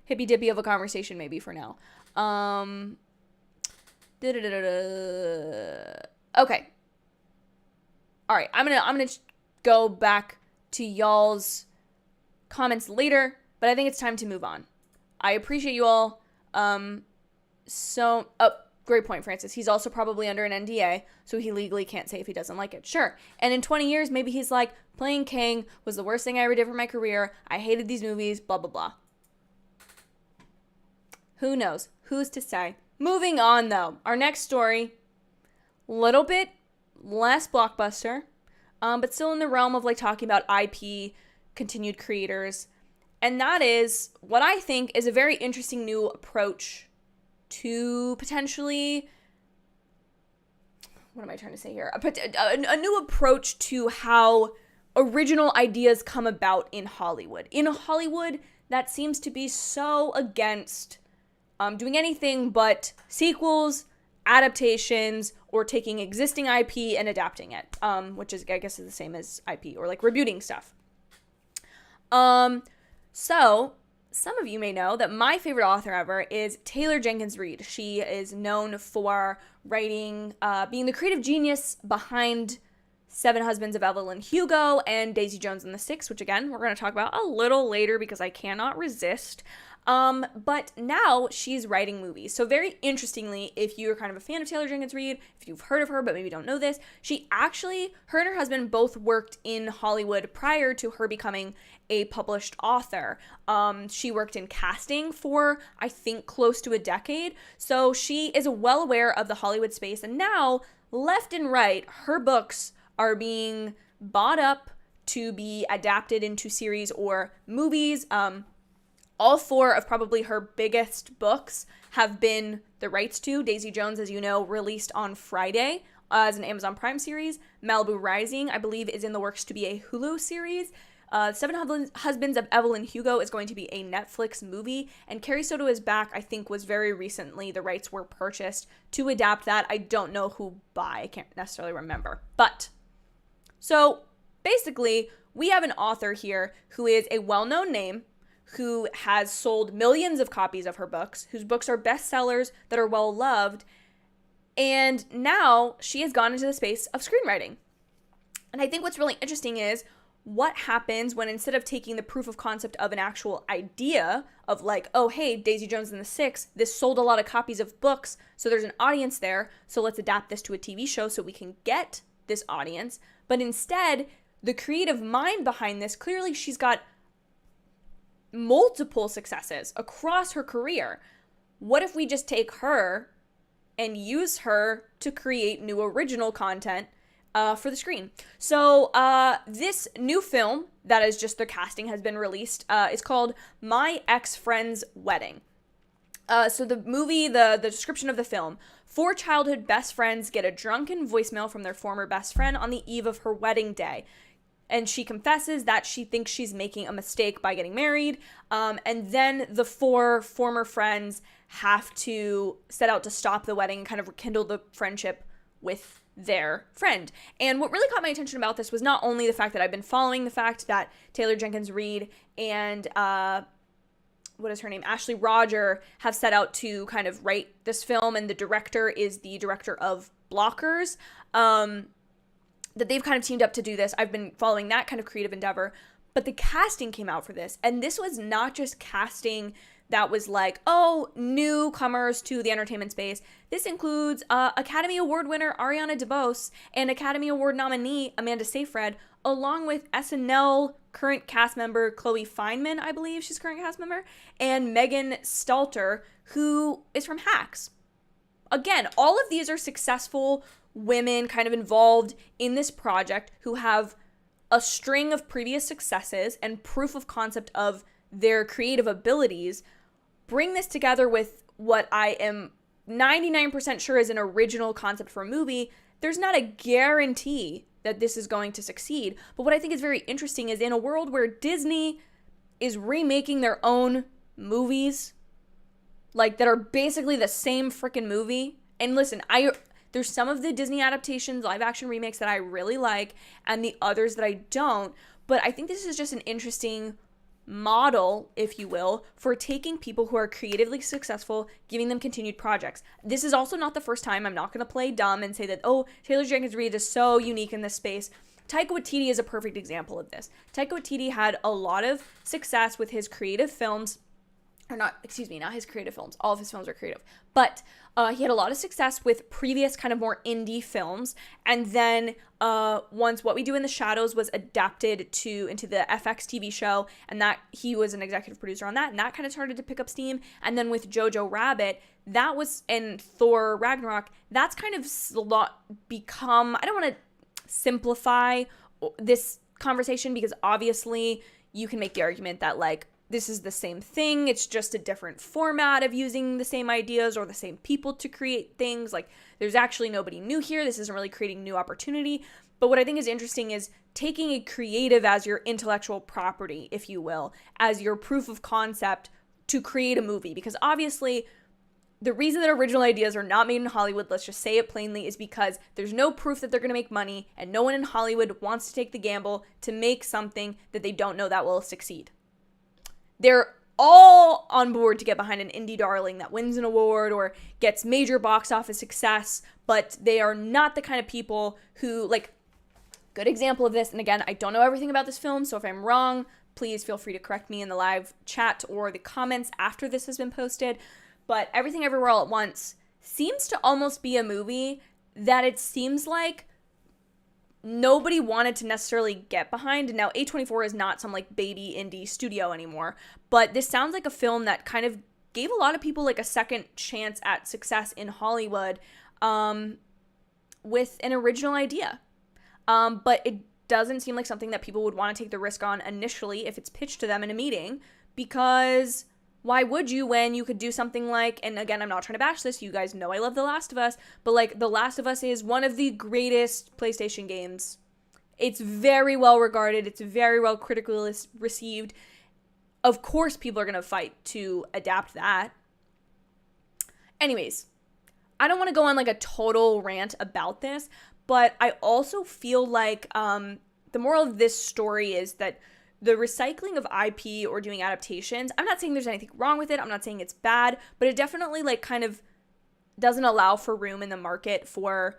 hippy-dippy of a conversation maybe for now. Okay. All right. I'm gonna go back to y'all's comments later, but I think it's time to move on. I appreciate you all. Great point, Francis. He's also probably under an NDA, so he legally can't say if he doesn't like it. Sure. And in 20 years, maybe he's like, playing King was the worst thing I ever did for my career. I hated these movies, blah, blah, blah. Who knows? Who's to say? Moving on, though. Our next story, little bit less blockbuster, but still in the realm of like talking about IP, continued creators. And that is what I think is a very interesting new approach to potentially, what am I trying to say here? A new approach to how original ideas come about in Hollywood. In Hollywood, that seems to be so against doing anything but sequels, adaptations, or taking existing IP and adapting it, which is, I guess, is the same as IP, or like rebooting stuff. So some of you may know that my favorite author ever is Taylor Jenkins Reid. She is known for writing, being the creative genius behind Seven Husbands of Evelyn Hugo and Daisy Jones and the Six, which again, we're going to talk about a little later because I cannot resist. But now she's writing movies. So very interestingly, if you're kind of a fan of Taylor Jenkins Reid, if you've heard of her but maybe don't know this, her and her husband both worked in Hollywood prior to her becoming a published author. She worked in casting for, I think, close to a decade. So she is well aware of the Hollywood space, and now left and right, her books are being bought up to be adapted into series or movies. All 4 of probably her biggest books have been the rights to. Daisy Jones, as you know, released on Friday as an Amazon Prime series. Malibu Rising, I believe, is in the works to be a Hulu series. Seven Husbands of Evelyn Hugo is going to be a Netflix movie, and Carrie Soto is Back, I think, was very recently. The rights were purchased to adapt that. I don't know who by. I can't necessarily remember. But, so, basically, we have an author here who is a well-known name, who has sold millions of copies of her books, whose books are bestsellers that are well-loved, and now she has gone into the space of screenwriting. And I think what's really interesting is what happens when, instead of taking the proof of concept of an actual idea of like, oh, hey, Daisy Jones and the Six, this sold a lot of copies of books, so there's an audience there, so let's adapt this to a TV show so we can get this audience. But instead, the creative mind behind this, clearly she's got multiple successes across her career. What if we just take her and use her to create new original content for the screen? So this new film that is just the casting has been released. It's called My Ex-Friend's Wedding. So the movie, the description of the film: 4 childhood best friends get a drunken voicemail from their former best friend on the eve of her wedding day. And she confesses that she thinks she's making a mistake by getting married. And then the 4 former friends have to set out to stop the wedding and kind of rekindle the friendship with their friend. And what really caught my attention about this was not only the fact that I've been following the fact that Taylor Jenkins Reid and what is her name, Ashley Rodger, have set out to kind of write this film, and the director is the director of Blockers, that they've kind of teamed up to do this. I've been following that kind of creative endeavor, but the casting came out for this, and this was not just casting that was like, oh, newcomers to the entertainment space. This includes Academy Award winner Ariana DeBose and Academy Award nominee Amanda Seyfried, along with SNL current cast member Chloe Fineman, I believe she's current cast member, and Megan Stalter, who is from Hacks. Again, all of these are successful women kind of involved in this project who have a string of previous successes and proof of concept of their creative abilities. Bring this together with what I am 99% sure is an original concept for a movie. There's not a guarantee that this is going to succeed. But what I think is very interesting is, in a world where Disney is remaking their own movies, like, that are basically the same freaking movie. And listen, there's some of the Disney adaptations, live action remakes that I really like, and the others that I don't. But I think this is just an interesting model, if you will, for taking people who are creatively successful, giving them continued projects. This is also not the first time. I'm not going to play dumb and say that, oh, Taylor Jenkins Reid is so unique in this space. Taika Waititi is a perfect example of this. Taika Waititi had a lot of success with his creative films, not his creative films. All of his films are creative. But he had a lot of success with previous kind of more indie films. And then once What We Do in the Shadows was adapted into the FX TV show, and that he was an executive producer on that, and that kind of started to pick up steam. And then with Jojo Rabbit, that was, and Thor Ragnarok, that's kind of a lot become, I don't want to simplify this conversation, because obviously you can make the argument that, like, this is the same thing, it's just a different format of using the same ideas or the same people to create things. Like, there's actually nobody new here. This isn't really creating new opportunity. But what I think is interesting is taking a creative as your intellectual property, if you will, as your proof of concept to create a movie. Because obviously, the reason that original ideas are not made in Hollywood, let's just say it plainly, is because there's no proof that they're going to make money, and no one in Hollywood wants to take the gamble to make something that they don't know that will succeed. They're all on board to get behind an indie darling that wins an award or gets major box office success, but they are not the kind of people who, like, good example of this, and again, I don't know everything about this film, so if I'm wrong, please feel free to correct me in the live chat or the comments after this has been posted. But Everything Everywhere All at Once seems to almost be a movie that it seems like nobody wanted to necessarily get behind. And now A24 is not some, like, baby indie studio anymore, but this sounds like a film that kind of gave a lot of people, like, a second chance at success in Hollywood, with an original idea. But it doesn't seem like something that people would want to take the risk on initially if it's pitched to them in a meeting, because why would you when you could do something like, and again, I'm not trying to bash this, you guys know I love The Last of Us, but like The Last of Us is one of the greatest PlayStation games. It's very well regarded, it's very well critically received. Of course people are going to fight to adapt that. Anyways, I don't want to go on like a total rant about this, but I also feel like the moral of this story is that the recycling of IP or doing adaptations, I'm not saying there's anything wrong with it, I'm not saying it's bad, but it definitely like kind of doesn't allow for room in the market for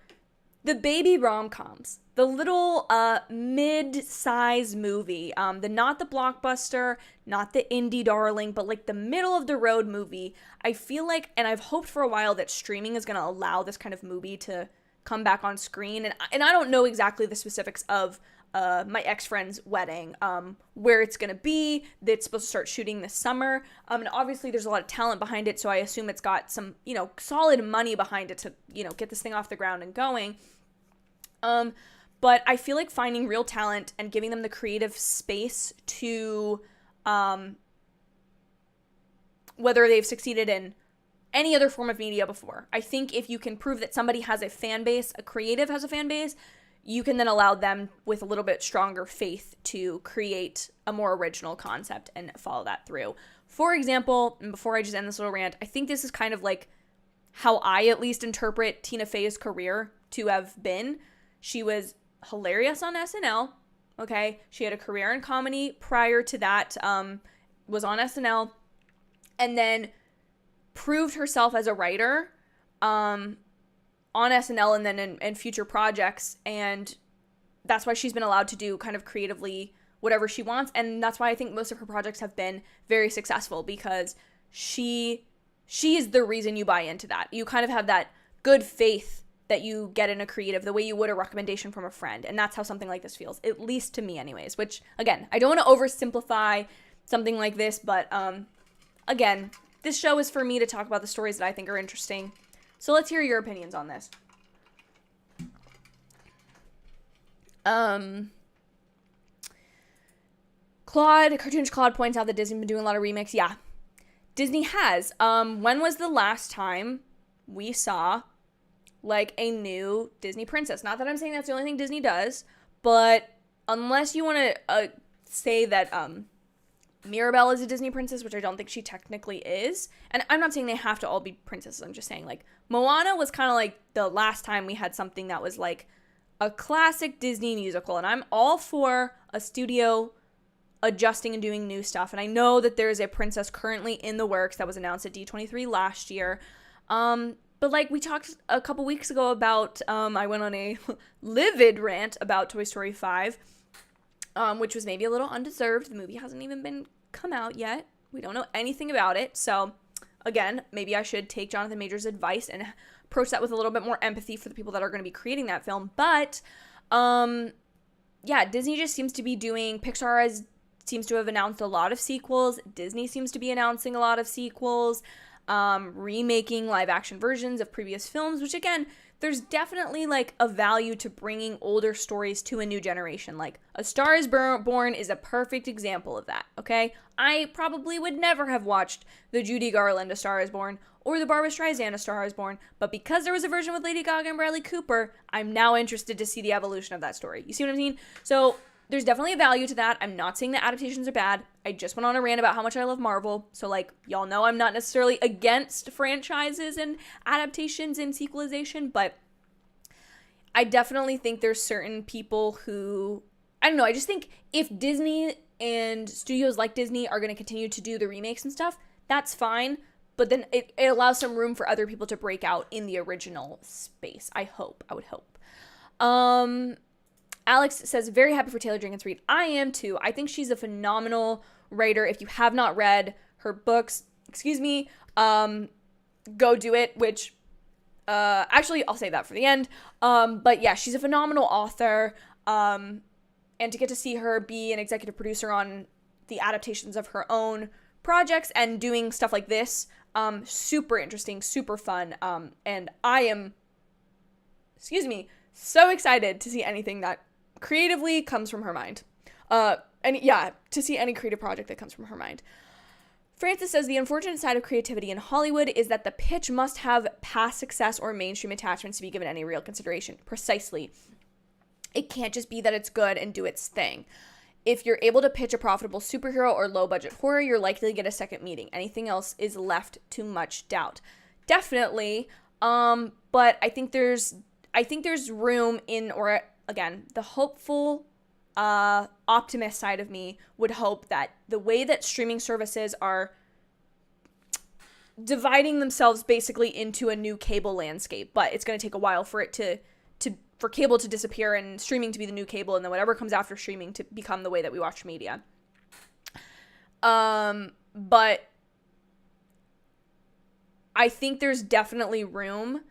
the baby rom-coms, the little mid-size movie, not the blockbuster, not the indie darling, but like the middle of the road movie. I feel like, and I've hoped for a while that streaming is going to allow this kind of movie to come back on screen, and I don't know exactly the specifics of my ex-friend's wedding, where it's gonna be. It's supposed to start shooting this summer, and obviously there's a lot of talent behind it, so I assume it's got some, solid money behind it to, get this thing off the ground and going. But I feel like finding real talent and giving them the creative space to, whether they've succeeded in any other form of media before. I think if you can prove that somebody has a fan base, a creative has a fan base, you can then allow them with a little bit stronger faith to create a more original concept and follow that through. For example, and before I just end this little rant, I think this is kind of like how I at least interpret Tina Fey's career to have been. She was hilarious on SNL, okay? She had a career in comedy prior to that, was on SNL, and then proved herself as a writer, on SNL and then in future projects, and that's why she's been allowed to do kind of creatively whatever she wants, and that's why I think most of her projects have been very successful, because she is the reason you buy into that. You kind of have that good faith that you get in a creative the way you would a recommendation from a friend, and that's how something like this feels, at least to me anyways, which, again, I don't want to oversimplify something like this, but again, this show is for me to talk about the stories that I think are interesting. So let's hear your opinions on this. Cartoonist Claude points out that Disney's been doing a lot of remakes. Yeah, Disney has. When was the last time we saw like a new Disney princess? Not that I'm saying that's the only thing Disney does, but unless you want to say that Mirabelle is a Disney princess, which I don't think she technically is. And I'm not saying they have to all be princesses. I'm just saying, like, Moana was kind of like the last time we had something that was like a classic Disney musical. And I'm all for a studio adjusting and doing new stuff. And I know that there is a princess currently in the works that was announced at D23 last year. But like we talked a couple weeks ago about, I went on a livid rant about Toy Story 5. Which was maybe a little undeserved. The movie hasn't even come out yet. We don't know anything about it. So, again, maybe I should take Jonathan Majors' advice and approach that with a little bit more empathy for the people that are going to be creating that film. But, yeah, Disney just seems to be doing, Pixar seems to have announced a lot of sequels. Disney seems to be announcing a lot of sequels, remaking live action versions of previous films, which, again, there's definitely, like, a value to bringing older stories to a new generation. Like, A Star is Born is a perfect example of that, okay? I probably would never have watched the Judy Garland A Star is Born or the Barbra Streisand A Star is Born, but because there was a version with Lady Gaga and Bradley Cooper, I'm now interested to see the evolution of that story. You see what I mean? So, there's definitely a value to that. I'm not saying that adaptations are bad. I just went on a rant about how much I love Marvel. So, like, y'all know I'm not necessarily against franchises and adaptations and sequelization, but I definitely think there's certain people who, I don't know, I just think if Disney and studios like Disney are going to continue to do the remakes and stuff, that's fine. But then it allows some room for other people to break out in the original space. I would hope. Alex says, very happy for Taylor Jenkins Reid. I am too. I think she's a phenomenal writer. If you have not read her books, go do it, which, actually, I'll save that for the end. But yeah, she's a phenomenal author. And to get to see her be an executive producer on the adaptations of her own projects and doing stuff like this, super interesting, super fun. And I am so excited to see anything that creatively comes from her mind. To see any creative project that comes from her mind. Francis says the unfortunate side of creativity in Hollywood is that the pitch must have past success or mainstream attachments to be given any real consideration. Precisely. It can't just be that it's good and do its thing. If you're able to pitch a profitable superhero or low-budget horror, you're likely to get a second meeting. Anything else is left to much doubt. Definitely, but I think there's room in, or again, the hopeful, optimist side of me would hope that the way that streaming services are dividing themselves basically into a new cable landscape, but it's going to take a while for it for cable to disappear and streaming to be the new cable, and then whatever comes after streaming to become the way that we watch media. But I think there's definitely room.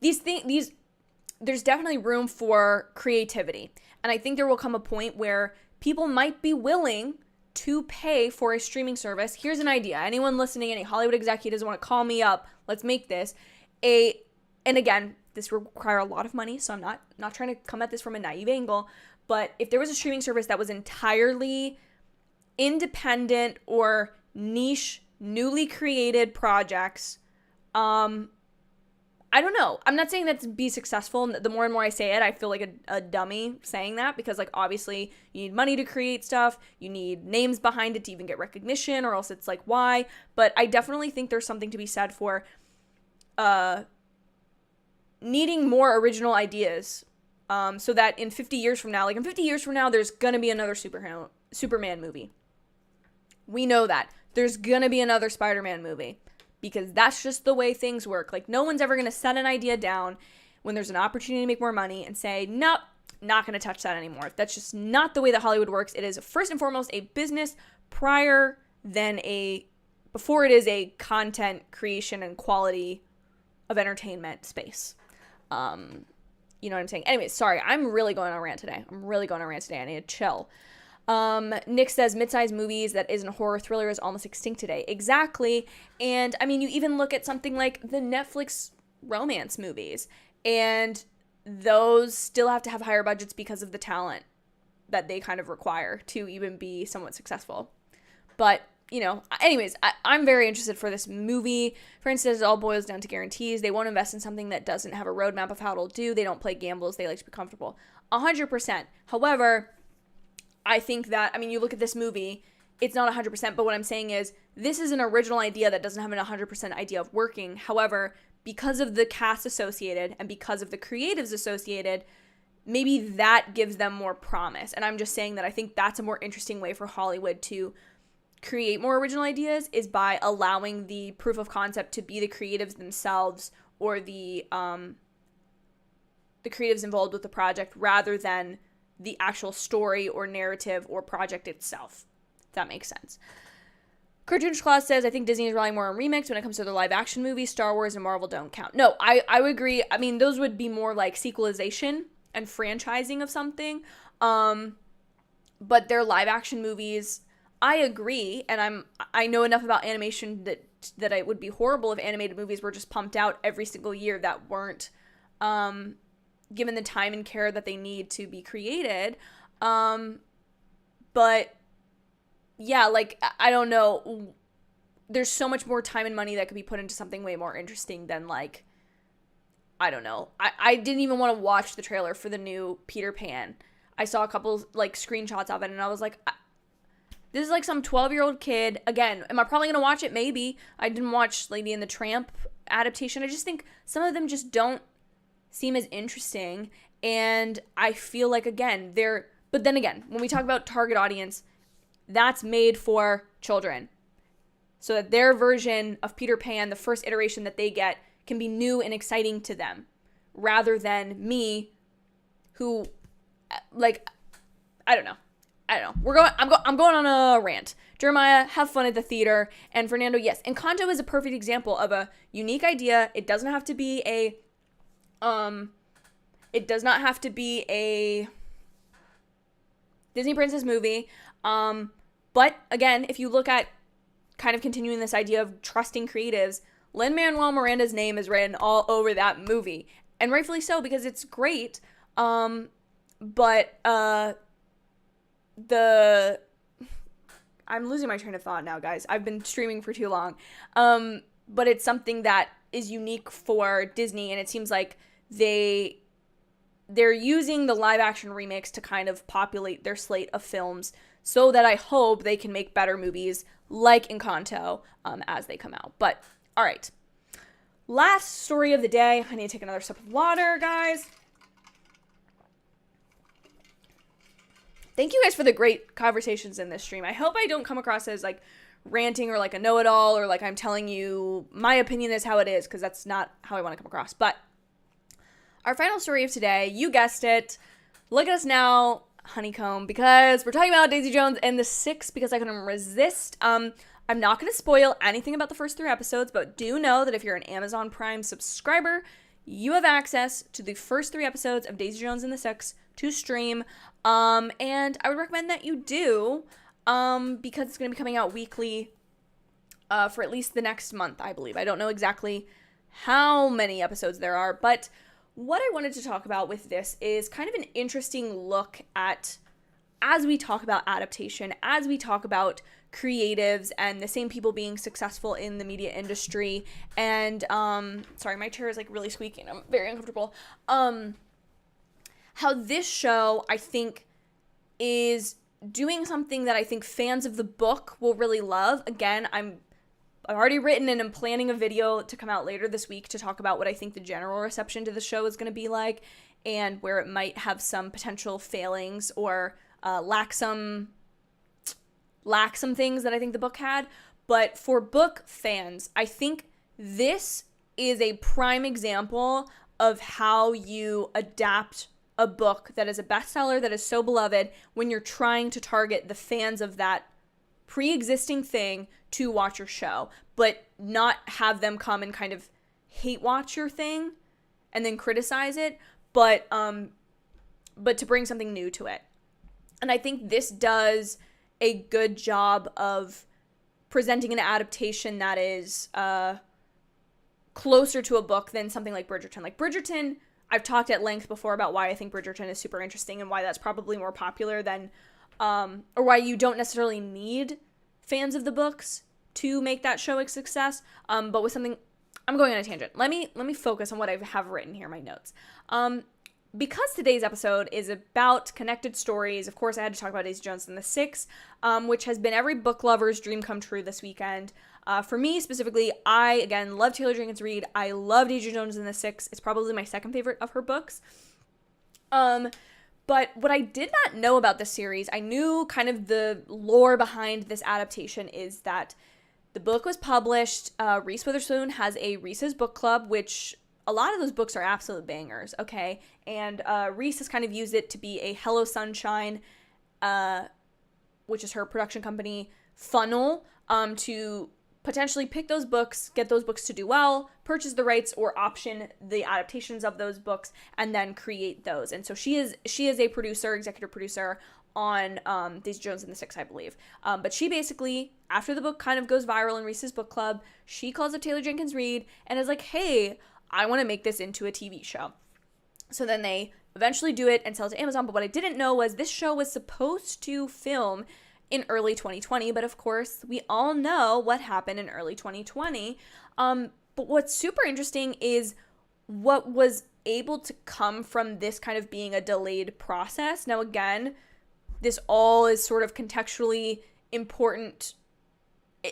There's definitely room for creativity. And I think there will come a point where people might be willing to pay for a streaming service. Here's an idea. Anyone listening, any Hollywood executives want to call me up, let's make this. And again, this will require a lot of money, so I'm not trying to come at this from a naive angle, but if there was a streaming service that was entirely independent or niche, newly created projects, I don't know. I'm not saying that to be successful. The more and more I say it, I feel like a dummy saying that, because like obviously you need money to create stuff. You need names behind it to even get recognition, or else it's like, why? But I definitely think there's something to be said for needing more original ideas, so that in 50 years from now, there's gonna be another Superman movie. We know that. There's gonna be another Spider-Man movie, because that's just the way things work. Like, no one's ever gonna set an idea down when there's an opportunity to make more money and say, nope, not gonna touch that anymore. That's just not the way that Hollywood works. It is first and foremost a business before it is a content creation and quality of entertainment space. You know what I'm saying? Anyways, sorry, I'm really going on a rant today. I need to chill. Nick says mid-sized movies that isn't a horror thriller is almost extinct today. Exactly. And I mean, you even look at something like the Netflix romance movies, and those still have to have higher budgets because of the talent that they kind of require to even be somewhat successful. But you know, anyways, I'm very interested for this movie. For instance, it all boils down to guarantees. They won't invest in something that doesn't have a roadmap of how it'll do. They don't play gambles. They like to be comfortable. 100%. However, I think that, I mean, you look at this movie, it's not 100%, but what I'm saying is this is an original idea that doesn't have an 100% idea of working. However, because of the cast associated and because of the creatives associated, maybe that gives them more promise. And I'm just saying that I think that's a more interesting way for Hollywood to create more original ideas, is by allowing the proof of concept to be the creatives themselves, or the creatives involved with the project, rather than the actual story or narrative or project itself. If that makes sense. Cartoonish Claus says, I think Disney is relying more on remakes when it comes to their live action movies. Star Wars and Marvel don't count. No, I would agree. I mean, those would be more like sequelization and franchising of something. But their live action movies, I agree, and I know enough about animation that it would be horrible if animated movies were just pumped out every single year that weren't given the time and care that they need to be created. But yeah, like, I don't know. There's so much more time and money that could be put into something way more interesting than, like, I don't know. I didn't even want to watch the trailer for the new Peter Pan. I saw a couple, like, screenshots of it, and I was like, this is like some 12-year-old kid. Again, am I probably going to watch it? Maybe. I didn't watch Lady and the Tramp adaptation. I just think some of them just don't seem as interesting. And I feel like, again, but then again, when we talk about target audience, that's made for children. So that their version of Peter Pan, the first iteration that they get, can be new and exciting to them. Rather than me, who, like, I don't know. I'm going on a rant. Jeremiah, have fun at the theater. And Fernando, yes. Encanto is a perfect example of a unique idea. It doesn't have to be a Disney princess movie. But again, if you look at kind of continuing this idea of trusting creatives, Lin-Manuel Miranda's name is written all over that movie. and rightfully so, because it's great. But I'm losing my train of thought now, guys. I've been streaming for too long. But it's something that is unique for Disney, and it seems like they're using the live action remakes to kind of populate their slate of films so that I hope they can make better movies like Encanto as they come out. But all right. Last story of the day. I need to take another sip of water, guys. Thank you guys for the great conversations in this stream. I hope I don't come across as like ranting or like a know-it-all or like I'm telling you my opinion is how it is, because that's not how I want to come across. But our final story of today, you guessed it. Look at us now, Honeycomb, because we're talking about Daisy Jones and the Six because I couldn't resist. I'm not going to spoil anything about the first 3 episodes, but do know that if you're an Amazon Prime subscriber, you have access to the first 3 episodes of Daisy Jones and the Six to stream. And I would recommend that you do, because it's going to be coming out weekly, for at least the next month, I believe. I don't know exactly how many episodes there are, but what I wanted to talk about with this is kind of an interesting look at, as we talk about adaptation, as we talk about creatives and the same people being successful in the media industry, and, sorry, my chair is like really squeaky and I'm very uncomfortable, how this show, I think, is doing something that I think fans of the book will really love. Again, I've already written and I'm planning a video to come out later this week to talk about what I think the general reception to the show is going to be like, and where it might have some potential failings or lack some things that I think the book had. But for book fans, I think this is a prime example of how you adapt a book that is a bestseller, that is so beloved, when you're trying to target the fans of that pre-existing thing to watch your show, but not have them come and kind of hate watch your thing and then criticize it, but to bring something new to it. And I think this does a good job of presenting an adaptation that is closer to a book than something like Bridgerton. Like Bridgerton, I've talked at length before about why I think Bridgerton is super interesting and why that's probably more popular than, or why you don't necessarily need fans of the books to make that show a success. But with something, I'm going on a tangent. Let me focus on what I have written here, my notes. Because today's episode is about connected stories, of course I had to talk about Daisy Jones and the Six, which has been every book lover's dream come true this weekend. For me specifically, I, again, love Taylor Jenkins Reid. I love Daisy Jones and the Six. It's probably my second favorite of her books. But what I did not know about this series, I knew kind of the lore behind this adaptation, is that the book was published. Reese Witherspoon has a Reese's Book Club, which a lot of those books are absolute bangers, okay? And Reese has kind of used it to be a Hello Sunshine, which is her production company, funnel, to potentially pick those books, get those books to do well, purchase the rights or option the adaptations of those books, and then create those. And so she is a producer, executive producer on Daisy Jones and the Six, I believe. But she basically, after the book kind of goes viral in Reese's Book Club, she calls up Taylor Jenkins Reid and is like, hey, I want to make this into a TV show. So then they eventually do it and sell it to Amazon. But what I didn't know was this show was supposed to film in early 2020, but of course we all know what happened in early 2020. But what's super interesting is what was able to come from this kind of being a delayed process. Now again, this all is sort of contextually important.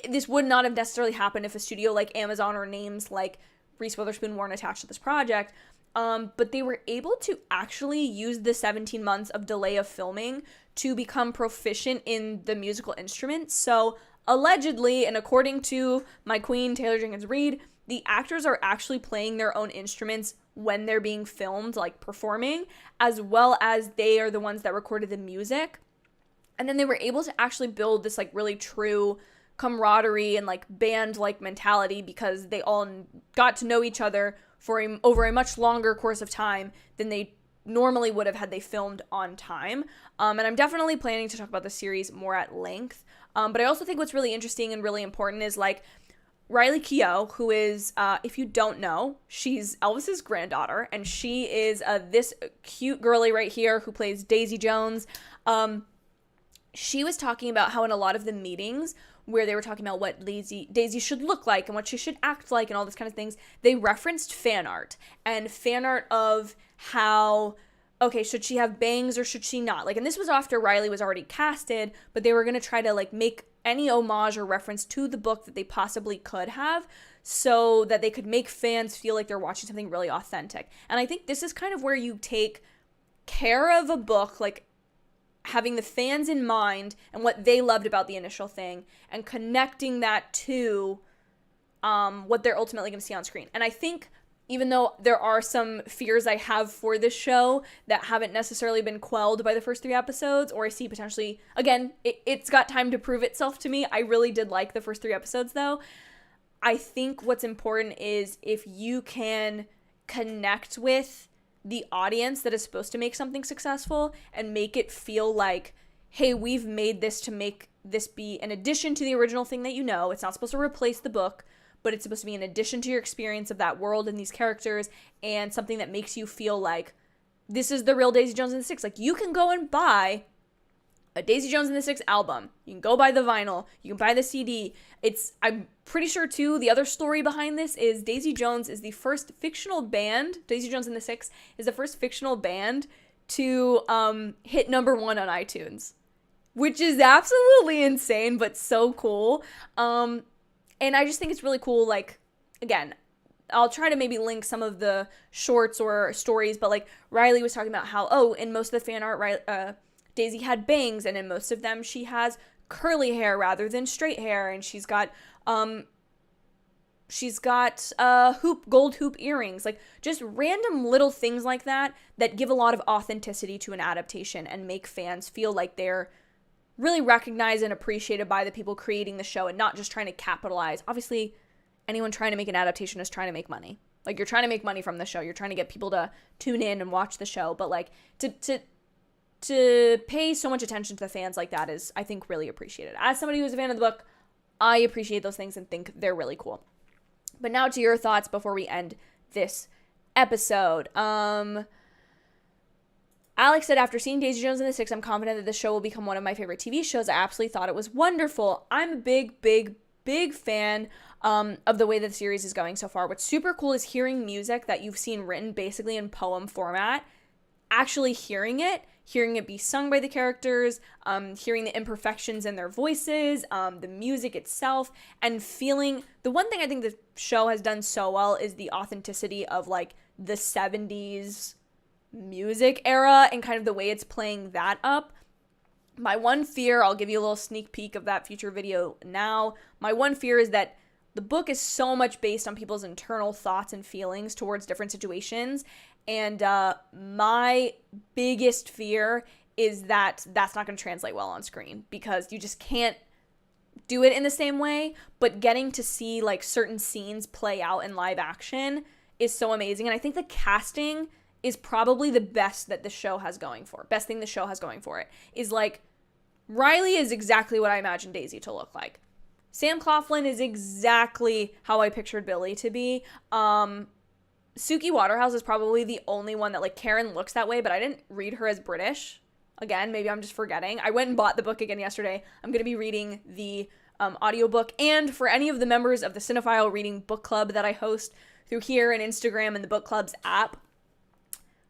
This would not have necessarily happened if a studio like Amazon or names like Reese Witherspoon weren't attached to this project. But they were able to actually use the 17 months of delay of filming to become proficient in the musical instruments. So allegedly, and according to my queen, Taylor Jenkins Reid, the actors are actually playing their own instruments when they're being filmed, like performing, as well as they are the ones that recorded the music. And then they were able to actually build this like really true camaraderie and like band-like mentality because they all got to know each other for over a much longer course of time than they normally would have had they filmed on time. And I'm definitely planning to talk about the series more at length. But I also think what's really interesting and really important is like Riley Keough, who is, if you don't know, she's Elvis's granddaughter, and she is this cute girly right here who plays Daisy Jones. She was talking about how in a lot of the meetings where they were talking about what Daisy should look like and what she should act like and all this kind of things, they referenced fan art of how, okay, should she have bangs or should she not? Like, and this was after Riley was already casted, but they were going to try to like make any homage or reference to the book that they possibly could have so that they could make fans feel like they're watching something really authentic. And I think this is kind of where you take care of a book, like having the fans in mind and what they loved about the initial thing and connecting that to what they're ultimately going to see on screen. And I think even though there are some fears I have for this show that haven't necessarily been quelled by the first 3 episodes, or I see potentially, again, it's got time to prove itself to me. I really did like the first 3 episodes though. I think what's important is if you can connect with the audience that is supposed to make something successful and make it feel like, hey, we've made this to make this be an addition to the original thing that you know. It's not supposed to replace the book, but it's supposed to be an addition to your experience of that world and these characters, and something that makes you feel like this is the real Daisy Jones and the Six. Like, you can go and buy a Daisy Jones and the Six album. You can go buy the vinyl. You can buy the CD. I'm pretty sure, too, the other story behind this is Daisy Jones is the first fictional band, Daisy Jones and the Six is the first fictional band to hit #1 on iTunes, which is absolutely insane, but so cool. And I just think it's really cool. Like, again, I'll try to maybe link some of the shorts or stories, but like Riley was talking about how, in most of the fan art, Daisy had bangs, and in most of them she has curly hair rather than straight hair, and she's got gold hoop earrings, like just random little things like that give a lot of authenticity to an adaptation and make fans feel like they're really recognized and appreciated by the people creating the show and not just trying to capitalize. Obviously, anyone trying to make an adaptation is trying to make money. Like, you're trying to make money from the show. You're trying to get people to tune in and watch the show, but like to pay so much attention to the fans like that is, I think, really appreciated. As somebody who's a fan of the book, I appreciate those things and think they're really cool. But now to your thoughts before we end this episode. Alex said, after seeing Daisy Jones and the Six, I'm confident that the show will become one of my favorite TV shows. I absolutely thought it was wonderful. I'm a big fan of the way that the series is going so far. What's super cool is hearing music that you've seen written basically in poem format, actually hearing it be sung by the characters, hearing the imperfections in their voices, the music itself, and feeling, the one thing I think the show has done so well is the authenticity of like the 70s music era and kind of the way it's playing that up. My one fear, I'll give you a little sneak peek of that future video now, my one fear is that the book is so much based on people's internal thoughts and feelings towards different situations. And my biggest fear is that that's not going to translate well on screen because you just can't do it in the same way. But getting to see like certain scenes play out in live action is so amazing. And I think the casting is probably the best that the show has going for. Best thing the show has going for it is like Riley is exactly what I imagined Daisy to look like. Sam Claflin is exactly how I pictured Billy to be. Suki Waterhouse is probably the only one that, like, Karen looks that way, but I didn't read her as British. Again, maybe I'm just forgetting. I went and bought the book again yesterday. I'm going to be reading the audiobook, and for any of the members of the Cinephile Reading Book Club that I host through here and Instagram and the Book Club's app,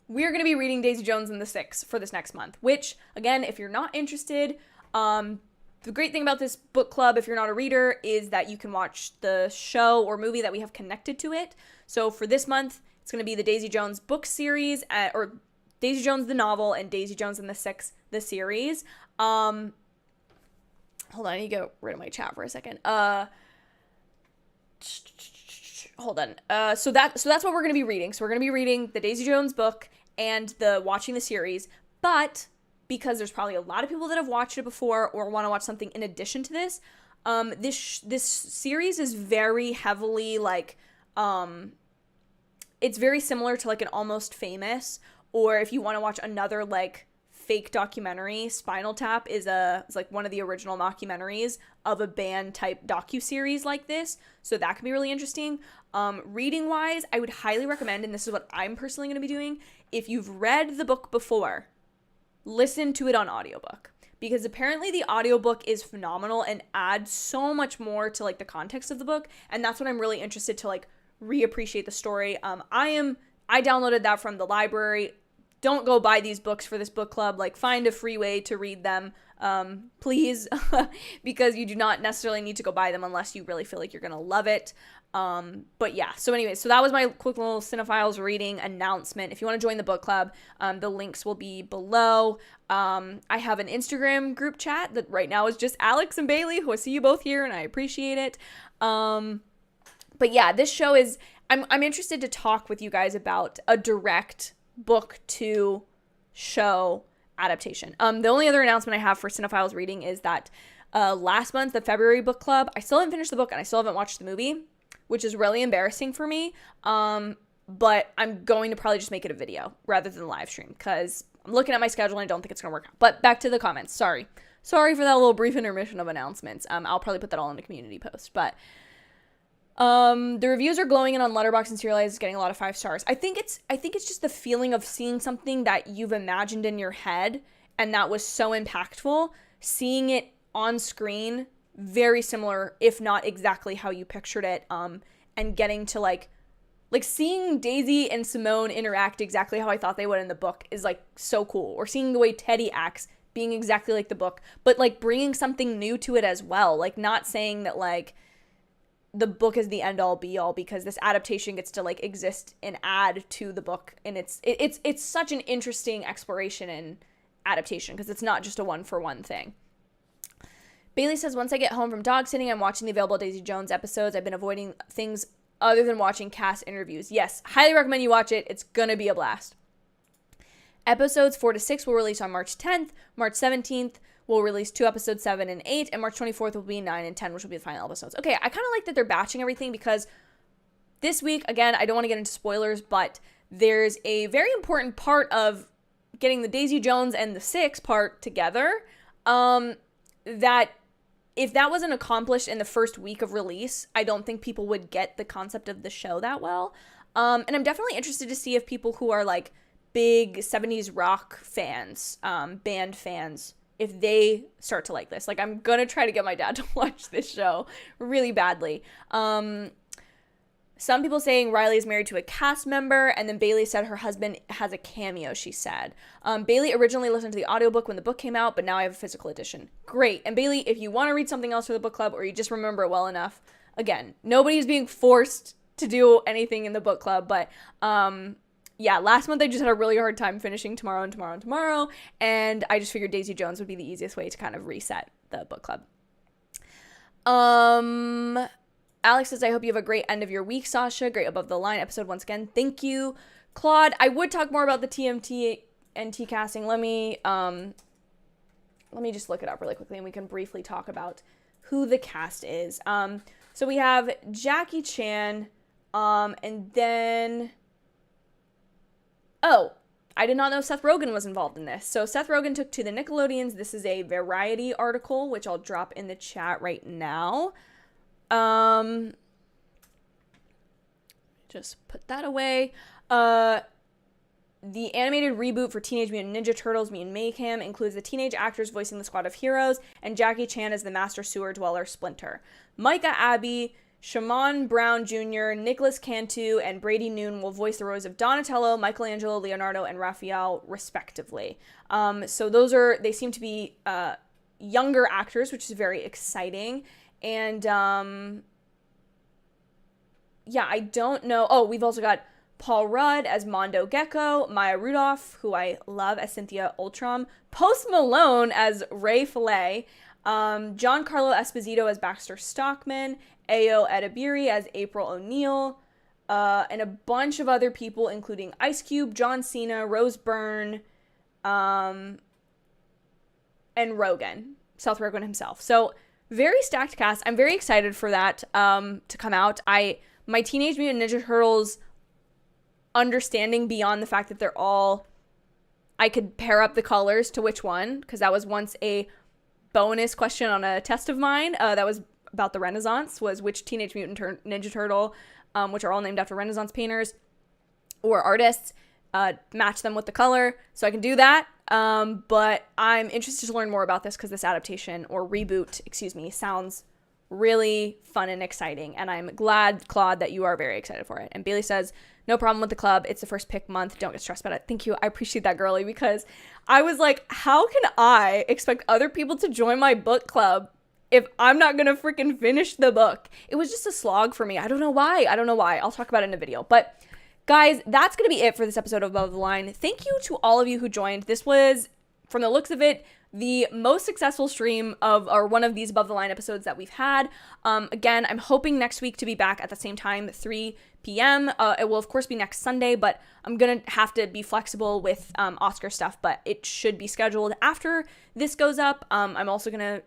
we're going to be reading Daisy Jones and the Six for this next month, which, again, if you're not interested, the great thing about this book club, if you're not a reader, is that you can watch the show or movie that we have connected to it. So for this month, it's going to be the Daisy Jones book series, or Daisy Jones the novel and Daisy Jones and the Six, the series. Hold on, I need to get rid of my chat for a second. Hold on. So that's what we're going to be reading. So we're going to be reading the Daisy Jones book and watching the series, but because there's probably a lot of people that have watched it before or want to watch something in addition to this. This series is very heavily like, it's very similar to like an Almost Famous, or if you want to watch another like fake documentary. Spinal Tap is like one of the original mockumentaries of a band type docuseries like this. So that could be really interesting. Reading wise, I would highly recommend, and this is what I'm personally going to be doing, if you've read the book before, listen to it on audiobook. Because apparently the audiobook is phenomenal and adds so much more to like the context of the book. And that's what I'm really interested to like reappreciate the story. I downloaded that from the library. Don't go buy these books for this book club. Like, find a free way to read them, please, because you do not necessarily need to go buy them unless you really feel like you're going to love it. But yeah, so anyways, so that was my quick little Cinephiles reading announcement. If you want to join the book club, the links will be below. I have an Instagram group chat that right now is just Alex and Bailey, who I see you both here and I appreciate it. But yeah, this show is, I'm interested to talk with you guys about a direct book to show adaptation. The only other announcement I have for Cinephiles reading is that last month, the February book club, I still haven't finished the book and I still haven't watched the movie, which is really embarrassing for me. But I'm going to probably just make it a video rather than live stream because I'm looking at my schedule and I don't think it's going to work out. But back to the comments. Sorry for that little brief intermission of announcements. I'll probably put that all in a community post, but the reviews are glowing, and on Letterboxd and Serialized is getting a lot of 5 stars. I think it's just the feeling of seeing something that you've imagined in your head and that was so impactful, seeing it on screen, very similar, if not exactly how you pictured it, and getting to like seeing Daisy and Simone interact exactly how I thought they would in the book is like so cool. Or seeing the way Teddy acts being exactly like the book, but like bringing something new to it as well. Like, not saying that like the book is the end all be all, because this adaptation gets to like exist and add to the book, and it's such an interesting exploration in adaptation because it's not just a one-for-one thing. Bailey says, once I get home from dog sitting, I'm watching the available Daisy Jones episodes. I've been avoiding things other than watching cast interviews. Yes, highly recommend you watch it. It's gonna be a blast. Episodes 4 to 6 will release on March 10th. March 17th we'll release 2 episodes, 7 and 8, and March 24th will be 9 and 10, which will be the final episodes. Okay, I kind of like that they're batching everything because this week, again, I don't want to get into spoilers, but there's a very important part of getting the Daisy Jones and the 6 part together, that if that wasn't accomplished in the first week of release, I don't think people would get the concept of the show that well. And I'm definitely interested to see if people who are like big 70s rock fans, band fans, if they start to like this. Like, I'm gonna try to get my dad to watch this show really badly. Some people saying Riley is married to a cast member, and then Bailey said her husband has a cameo, she said. Bailey originally listened to the audiobook when the book came out, but now I have a physical edition. Great. And Bailey, if you want to read something else for the book club, or you just remember it well enough, again, nobody's being forced to do anything in the book club, but yeah, last month I just had a really hard time finishing Tomorrow and Tomorrow and Tomorrow, and I just figured Daisy Jones would be the easiest way to kind of reset the book club. Alex says, I hope you have a great end of your week, Sasha. Great Above the Line episode once again. Thank you. Claude, I would talk more about the TMT and T casting. Let me just look it up really quickly and we can briefly talk about who the cast is. So we have Jackie Chan, and then... Oh, I did not know Seth Rogen was involved in this. So Seth Rogen took to the Nickelodeons. This is a Variety article, which I'll drop in the chat right now. Just put that away. The animated reboot for Teenage Mutant Ninja Turtles Mutant Mayhem includes the teenage actors voicing the squad of heroes and Jackie Chan as the master sewer dweller Splinter. Micah Abbey, Shamon Brown Jr., Nicholas Cantu, and Brady Noon will voice the roles of Donatello, Michelangelo, Leonardo, and Raphael, respectively. So they seem to be younger actors, which is very exciting. And, yeah, I don't know. Oh, we've also got Paul Rudd as Mondo Gecko, Maya Rudolph, who I love, as Cynthia Ultram, Post Malone as Ray Fillet, Giancarlo Esposito as Baxter Stockman, Ayo Edebiri as April O'Neil, and a bunch of other people, including Ice Cube, John Cena, Rose Byrne, and Rogen, Seth Rogen himself. So very stacked cast. I'm very excited for that to come out. My Teenage Mutant Ninja Turtles understanding beyond the fact that they're all I could pair up the colors to which one, because that was once a bonus question on a test of mine that was about the Renaissance, was which Teenage Mutant Ninja Turtle, which are all named after Renaissance painters or artists, match them with the color. So I can do that. But I'm interested to learn more about this because this adaptation, or reboot, sounds really fun and exciting. And I'm glad, Claude, that you are very excited for it. And Bailey says, no problem with the club. It's the first pick month. Don't get stressed about it. Thank you. I appreciate that, girly, because I was like, how can I expect other people to join my book club if I'm not going to freaking finish the book? It was just a slog for me. I don't know why. I'll talk about it in a video. But guys, that's going to be it for this episode of Above the Line. Thank you to all of you who joined. This was, from the looks of it, the most successful stream of, or one of these Above the Line episodes that we've had. Again, I'm hoping next week to be back at the same time, 3 p.m. It will, of course, be next Sunday, but I'm going to have to be flexible with Oscar stuff, but it should be scheduled after this goes up. I'm also going to,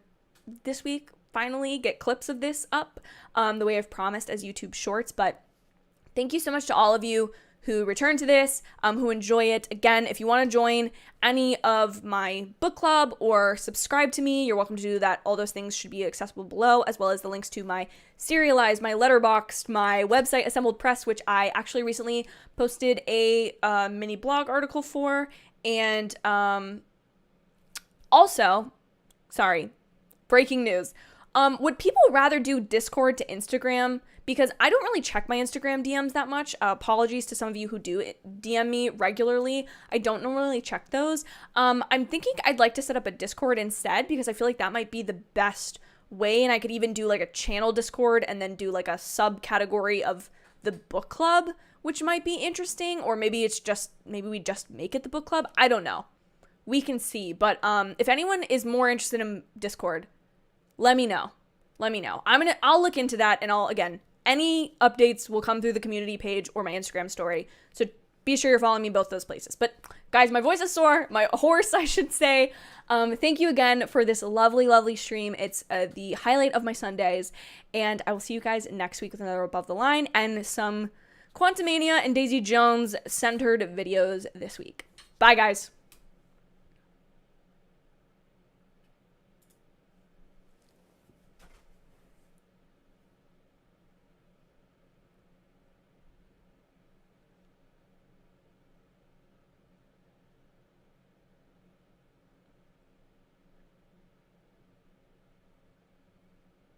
this week, finally get clips of this up the way I've promised as YouTube Shorts, but thank you so much to all of you who return to this, who enjoy it. Again, if you want to join any of my book club or subscribe to me, you're welcome to do that. All those things should be accessible below, as well as the links to my Serialized, my Letterboxd, my website, Assembled Press, which I actually recently posted a mini blog article for. And also, sorry, breaking news. Would people rather do Discord to Instagram? Because I don't really check my Instagram DMs that much. Apologies to some of you who do DM me regularly. I don't normally check those. I'm thinking I'd like to set up a Discord instead, because I feel like that might be the best way. And I could even do like a channel Discord and then do like a subcategory of the book club, which might be interesting. Or maybe maybe we just make it the book club. I don't know. We can see. But if anyone is more interested in Discord, let me know. I'll look into that, and any updates will come through the community page or my Instagram story. So be sure you're following me both those places. But guys, my voice is sore. My horse, I should say. Thank you again for this lovely, lovely stream. It's the highlight of my Sundays. And I will see you guys next week with another Above the Line and some Quantumania and Daisy Jones centered videos this week. Bye, guys.